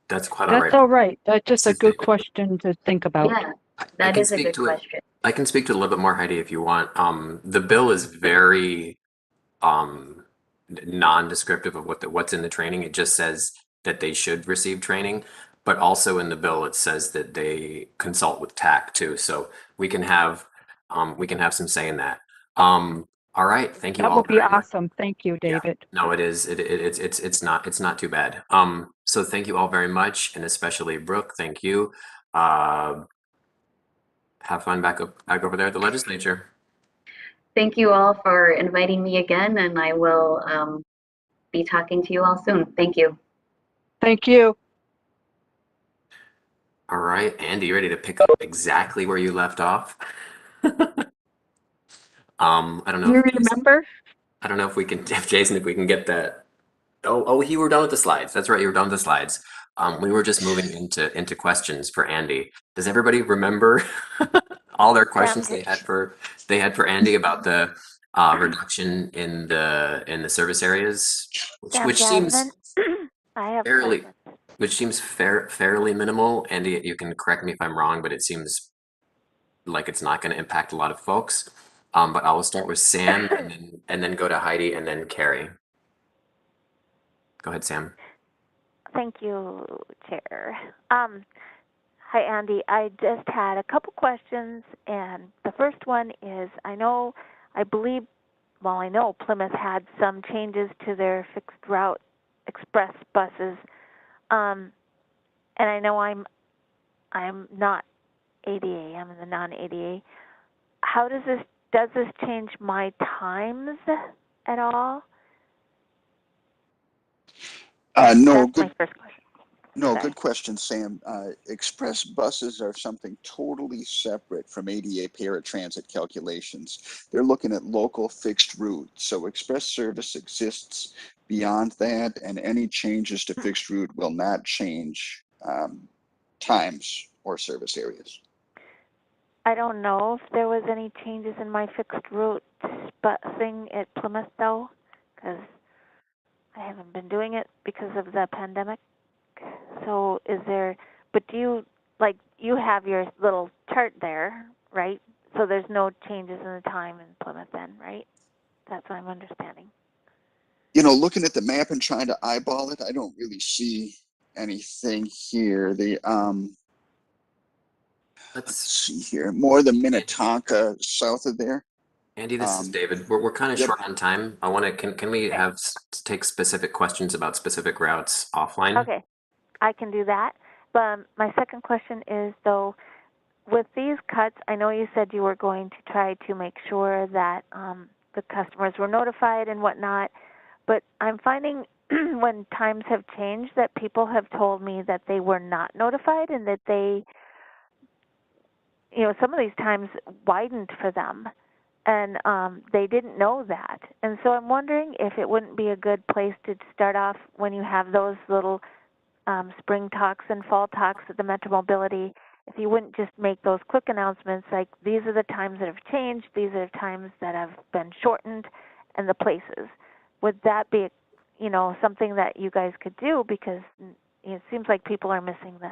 That's quite all right. That's all right. That's just a good question to think about. Yeah, that is a good question. I can speak to it a little bit more, Heidi, if you want. The bill is very non-descriptive of what's in the training. It just says that they should receive training, but also in the bill it says that they consult with TAC too. So we can have some say in that. All right, thank you all. That would be very much. awesome. Thank you, David. Yeah. No, it is. It's not too bad. So thank you all very much, and especially Brooke. Thank you. Have fun back over there at the legislature. Thank you all for inviting me again, and I will be talking to you all soon. Thank you. Thank you. All right, Andy, you ready to pick up exactly where you left off? I don't know. You remember? I don't know if we can, Jason, if we can get that. Oh, you were done with the slides. That's right, you were done with the slides. We were just moving into questions for Andy. Does everybody remember all their questions they had for Andy about the reduction in the service areas, which seems I have fairly, questions. which seems fairly minimal. Andy, you can correct me if I'm wrong, but it seems like it's not going to impact a lot of folks. But I will start with Sam and then go to Heidi and then Carrie. Go ahead, Sam. Thank you, Chair. Hi, Andy. I just had a couple questions, and the first one is I know Plymouth had some changes to their fixed route express buses, and I know I'm not ADA. I'm in the non-ADA. How does this change my times at all? No, That's my first question. No, Sorry. good question, Sam. Express buses are something totally separate from ADA paratransit calculations. They're looking at local fixed route. So express service exists beyond that, and any changes to fixed route will not change times or service areas. I don't know if there was any changes in my fixed route thing at Plymouth, though, because I haven't been doing it because of the pandemic. So but you have your little chart there, right? So there's no changes in the time in Plymouth then, right? That's what I'm understanding. You know, looking at the map and trying to eyeball it, I don't really see anything here. Let's see here, more the Minnetonka south of there. Andy, this is David. We're kind of Yep. short on time. I want to, can we take specific questions about specific routes offline? Okay, I can do that. But my second question is, though, with these cuts, I know you said you were going to try to make sure that the customers were notified and whatnot, but I'm finding when times have changed that people have told me that they were not notified and that they, some of these times widened for them. And they didn't know that. And so I'm wondering if it wouldn't be a good place to start off when you have those little spring talks and fall talks at the Metro Mobility, if you wouldn't just make those quick announcements like these are the times that have changed, these are the times that have been shortened, and the places. Would that be, something that you guys could do, because it seems like people are missing this?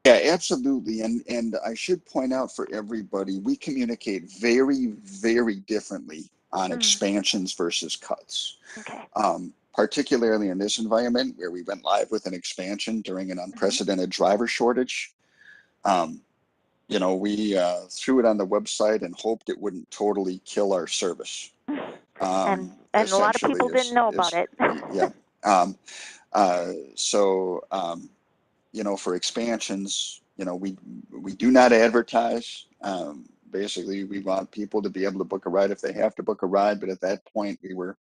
Yeah, absolutely. And I should point out for everybody, we communicate very, very differently on expansions versus cuts. Okay. Particularly in this environment where we went live with an expansion during an unprecedented driver shortage. We threw it on the website and hoped it wouldn't totally kill our service. And a lot of people didn't know about it. Yeah. For expansions, we do not advertise. Basically, we want people to be able to book a ride if they have to book a ride. But at that point, we were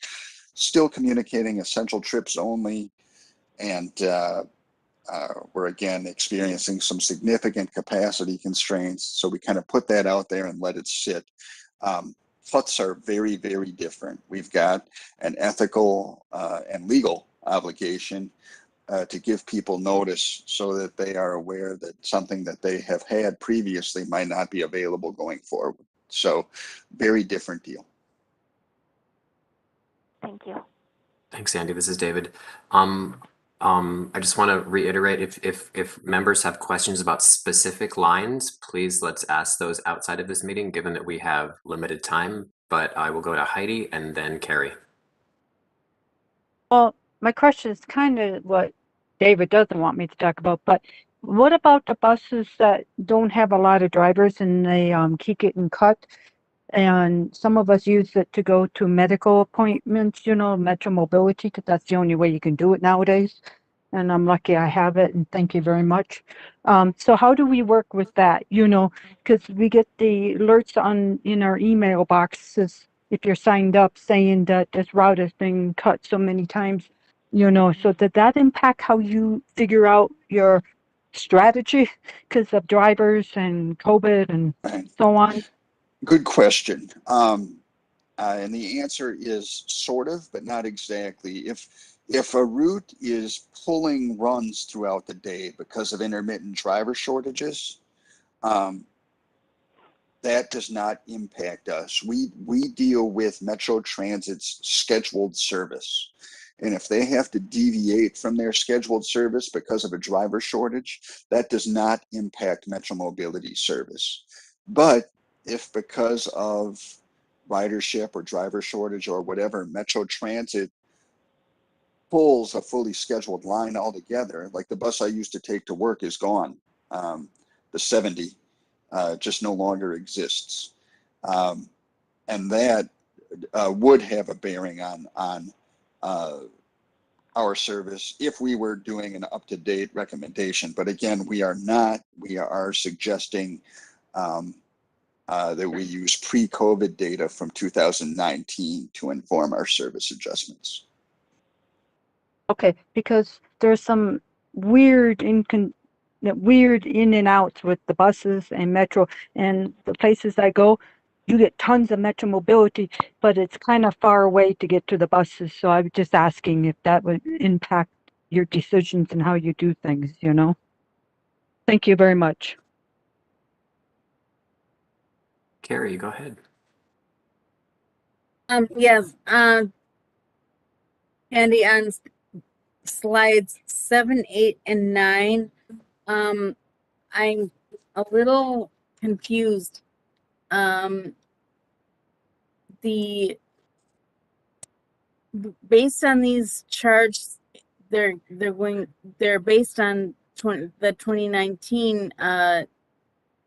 still communicating essential trips only. And we're again experiencing some significant capacity constraints. So we kind of put that out there and let it sit. FUTs are very, very different. We've got an ethical and legal obligation to give people notice so that they are aware that something that they have had previously might not be available going forward. So very different deal. Thank you. Thanks, Andy. This is David. I just want to reiterate, if members have questions about specific lines, please let's ask those outside of this meeting, given that we have limited time. But I will go to Heidi and then Carrie. Well, my question is kind of what David doesn't want me to talk about, but what about the buses that don't have a lot of drivers and they keep getting cut? And some of us use it to go to medical appointments, Metro Mobility, because that's the only way you can do it nowadays. And I'm lucky I have it, and thank you very much. So how do we work with that? Because we get the alerts in our email boxes if you're signed up saying that this route has been cut so many times, so did that impact how you figure out your strategy because of drivers and COVID and so on? Good question. And the answer is sort of, but not exactly. If a route is pulling runs throughout the day because of intermittent driver shortages, that does not impact us. We deal with Metro Transit's scheduled service. And if they have to deviate from their scheduled service because of a driver shortage, that does not impact Metro Mobility service. But if because of ridership or driver shortage or whatever, Metro Transit pulls a fully scheduled line altogether, like the bus I used to take to work is gone. The 70 just no longer exists. And that would have a bearing on our service if we were doing an up-to-date recommendation. But again, we are not. We are suggesting that we use pre-COVID data from 2019 to inform our service adjustments. Okay, because there's some weird in and outs with the buses and Metro, and the places I go, you get tons of Metro Mobility, but it's kind of far away to get to the buses. So I was just asking if that would impact your decisions and how you do things, you know? Thank you very much. Carrie, go ahead. Yes, Andy, on slides 7, 8, and 9, I'm a little confused. Based on these charts, they're based on the 2019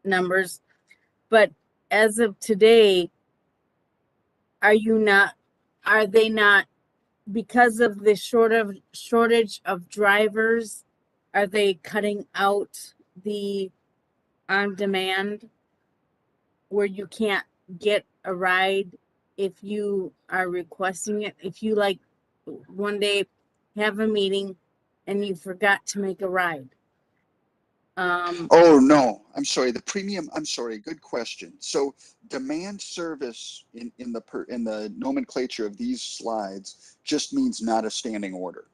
numbers, but as of today, are they not, because of the shortage of drivers, are they cutting out the on demand where you can't get a ride if you are requesting it? If you like one day have a meeting and you forgot to make a ride. Oh no, I'm sorry. The premium. I'm sorry. Good question. So demand service in the nomenclature of these slides just means not a standing order.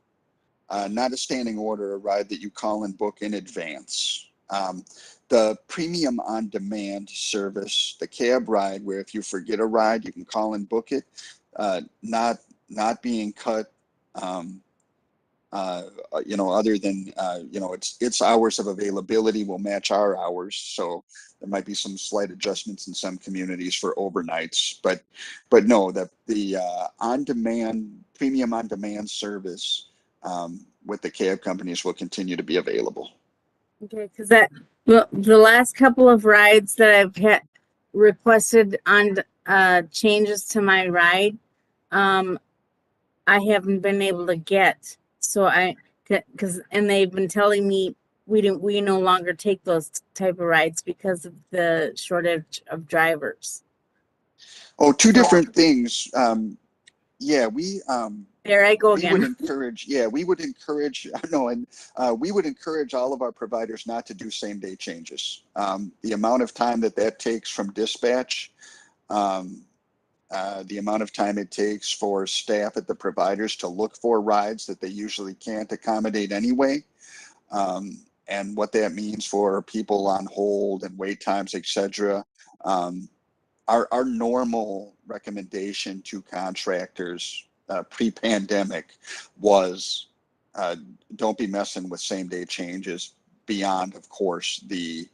Not a standing order, a ride that you call and book in advance. The premium on demand service, the cab ride, where if you forget a ride, you can call and book it, not being cut. Other than its hours of availability will match our hours, so there might be some slight adjustments in some communities for overnights, but no, the on-demand premium on-demand service with the cab companies will continue to be available. Okay, because the last couple of rides that I've had requested on changes to my ride, I haven't been able to get. So and they've been telling me we no longer take those type of rides because of the shortage of drivers. Oh, two different things. Yeah, there I go we again. would encourage, we would encourage all of our providers not to do same day changes. The amount of time that takes from dispatch, the amount of time it takes for staff at the providers to look for rides that they usually can't accommodate anyway, and what that means for people on hold and wait times, etc. Our normal recommendation to contractors pre-pandemic was don't be messing with same day changes beyond, of course, the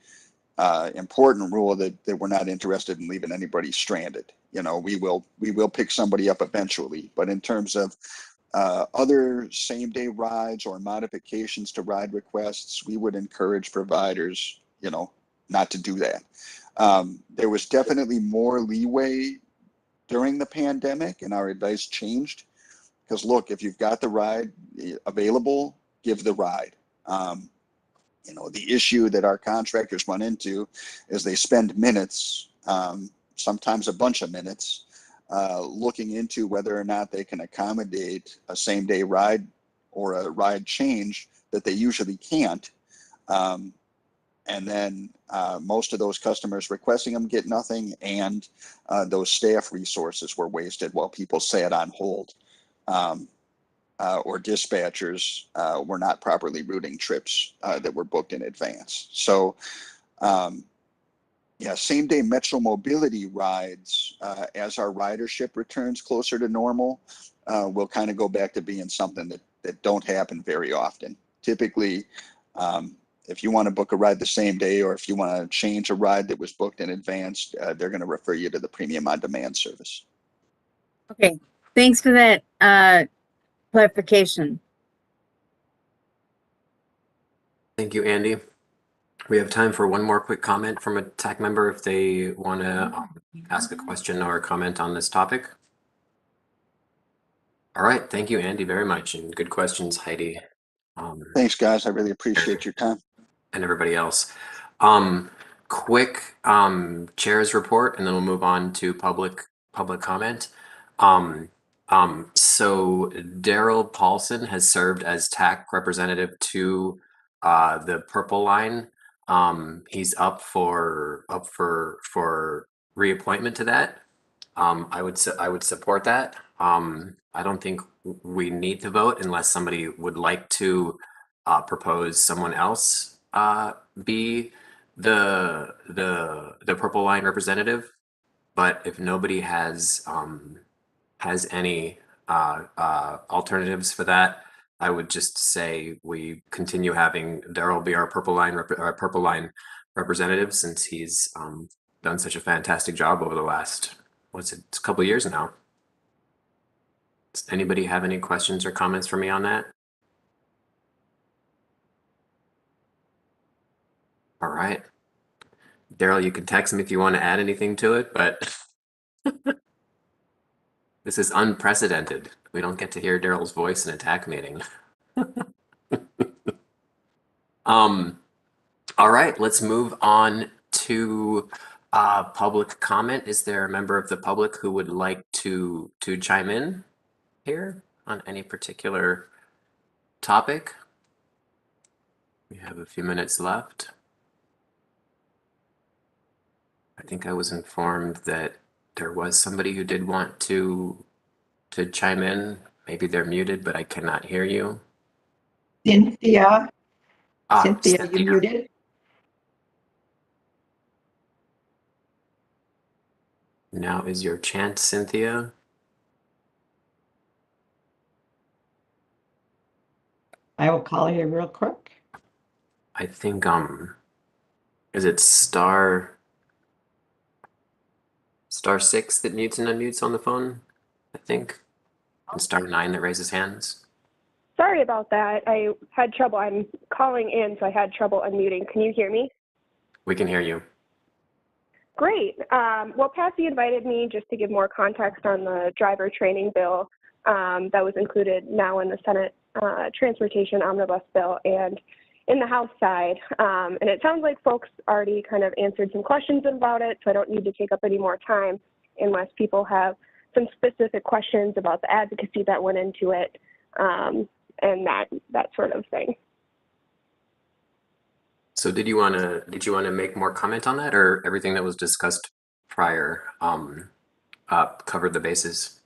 important rule that we're not interested in leaving anybody stranded. We will pick somebody up eventually, but in terms of other same day rides or modifications to ride requests, we would encourage providers, not to do that. There was definitely more leeway during the pandemic, and our advice changed. Because look, if you've got the ride available, give the ride. The issue that our contractors run into is they spend minutes, sometimes a bunch of minutes, looking into whether or not they can accommodate a same day ride or a ride change that they usually can't. And then most of those customers requesting them get nothing, and those staff resources were wasted while people sat on hold, or dispatchers were not properly routing trips that were booked in advance. So same day Metro Mobility rides, as our ridership returns closer to normal, will kind of go back to being something that don't happen very often. Typically, if you want to book a ride the same day, or if you want to change a ride that was booked in advance, they're going to refer you to the Premium on Demand service. Okay, thanks for that clarification. Thank you, Andy. We have time for one more quick comment from a TAC member if they want to ask a question or comment on this topic. All right, thank you, Andy, very much, and good questions, Heidi. Thanks, guys. I really appreciate your time. And everybody else. Quick chair's report, and then we'll move on to public comment. So Daryl Paulson has served as TAC representative to the Purple Line. He's up for reappointment to that. I would support that. I don't think we need to vote unless somebody would like to propose someone else be the Purple Line representative. But if nobody has any alternatives for that, I would just say we continue having Daryl be our Purple Line representative, since he's done such a fantastic job over the last, it's a couple of years now. Does anybody have any questions or comments for me on that? All right. Daryl, you can text me if you want to add anything to it, but this is unprecedented. We don't get to hear Daryl's voice in a TAC meeting. All right, let's move on to public comment. Is there a member of the public who would like to chime in here on any particular topic? We have a few minutes left. I think I was informed that there was somebody who did want to chime in. Maybe they're muted, but I cannot hear you. Cynthia, Cynthia, you muted? Now is your chance, Cynthia. I will call you real quick. I think is it star 6 that mutes and unmutes on the phone? I think. And star 9 that raises hands. Sorry about that. I had trouble. I'm calling in, so I had trouble unmuting. Can you hear me? We can hear you. Great. Well, Patsy invited me just to give more context on the driver training bill that was included now in the Senate Transportation Omnibus Bill and in the House side. And it sounds like folks already kind of answered some questions about it, so I don't need to take up any more time unless people have some specific questions about the advocacy that went into it and that sort of thing. So did you want to make more comment on that, or everything that was discussed prior covered the bases?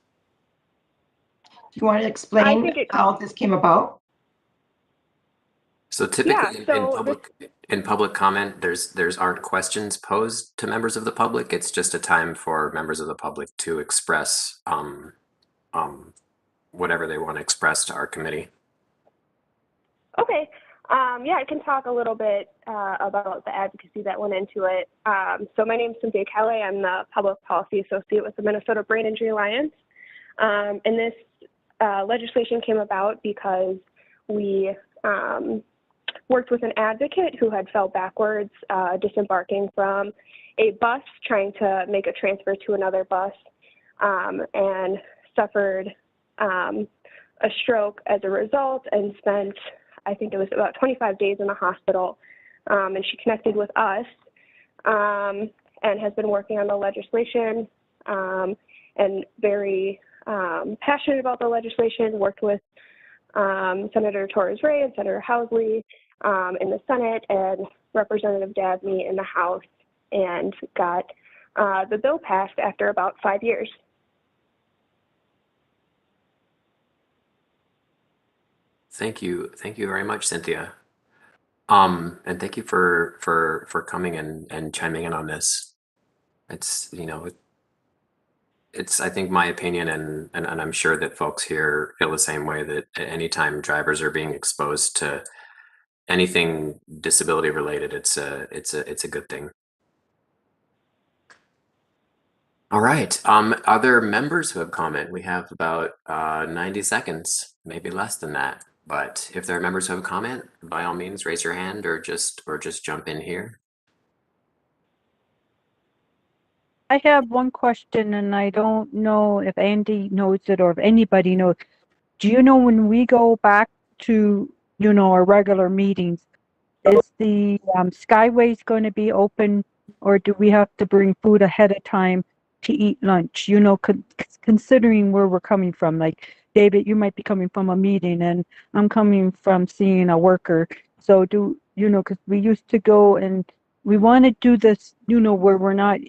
Do you want to explain how this came about? So typically in public comment, there's aren't questions posed to members of the public. It's just a time for members of the public to express whatever they want to express to our committee. Okay. Yeah, I can talk a little bit about the advocacy that went into it. So my name is Cynthia Kelly. I'm the Public Policy Associate with the Minnesota Brain Injury Alliance. And this legislation came about because we worked with an advocate who had fell backwards disembarking from a bus trying to make a transfer to another bus and suffered a stroke as a result and spent, I think it was about 25 days in the hospital. And she connected with us and has been working on the legislation and very passionate about the legislation, worked with Senator Torres-Ray and Senator Housley in the Senate and Representative Dabney in the House, and got the bill passed after about 5 years. Thank you very much, Cynthia. And thank you for coming and chiming in on this. It's it's, I think, my opinion, and I'm sure that folks here feel the same way, that at any time drivers are being exposed to anything disability related, it's a good thing. All right. Other members who have comment? We have about 90 seconds, maybe less than that. But if there are members who have comment, by all means, raise your hand or just jump in here. I have one question, and I don't know if Andy knows it or if anybody knows. Do you know when we go back to, our regular meetings, is the Skyways going to be open, or do we have to bring food ahead of time to eat lunch? Considering where we're coming from, like David, you might be coming from a meeting, and I'm coming from seeing a worker. So because we used to go and we want to do this, where we're not,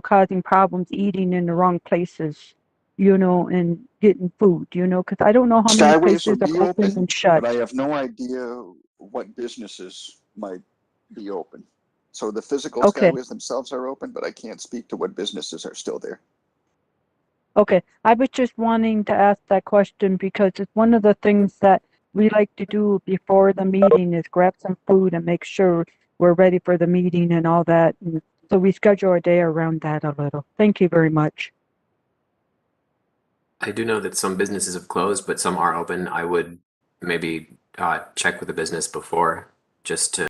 causing problems eating in the wrong places, and getting food, because I don't know how many Skyways will places be are open open, and shut. but I have no idea what businesses might be open. So the physical Okay. Skyways themselves are open, but I can't speak to what businesses are still there. Okay, I was just wanting to ask that question because it's one of the things that we like to do before the meeting is grab some food and make sure we're ready for the meeting and all that. And so we schedule our day around that a little. Thank you very much. I do know that some businesses have closed, but some are open. I would maybe check with the business before, just to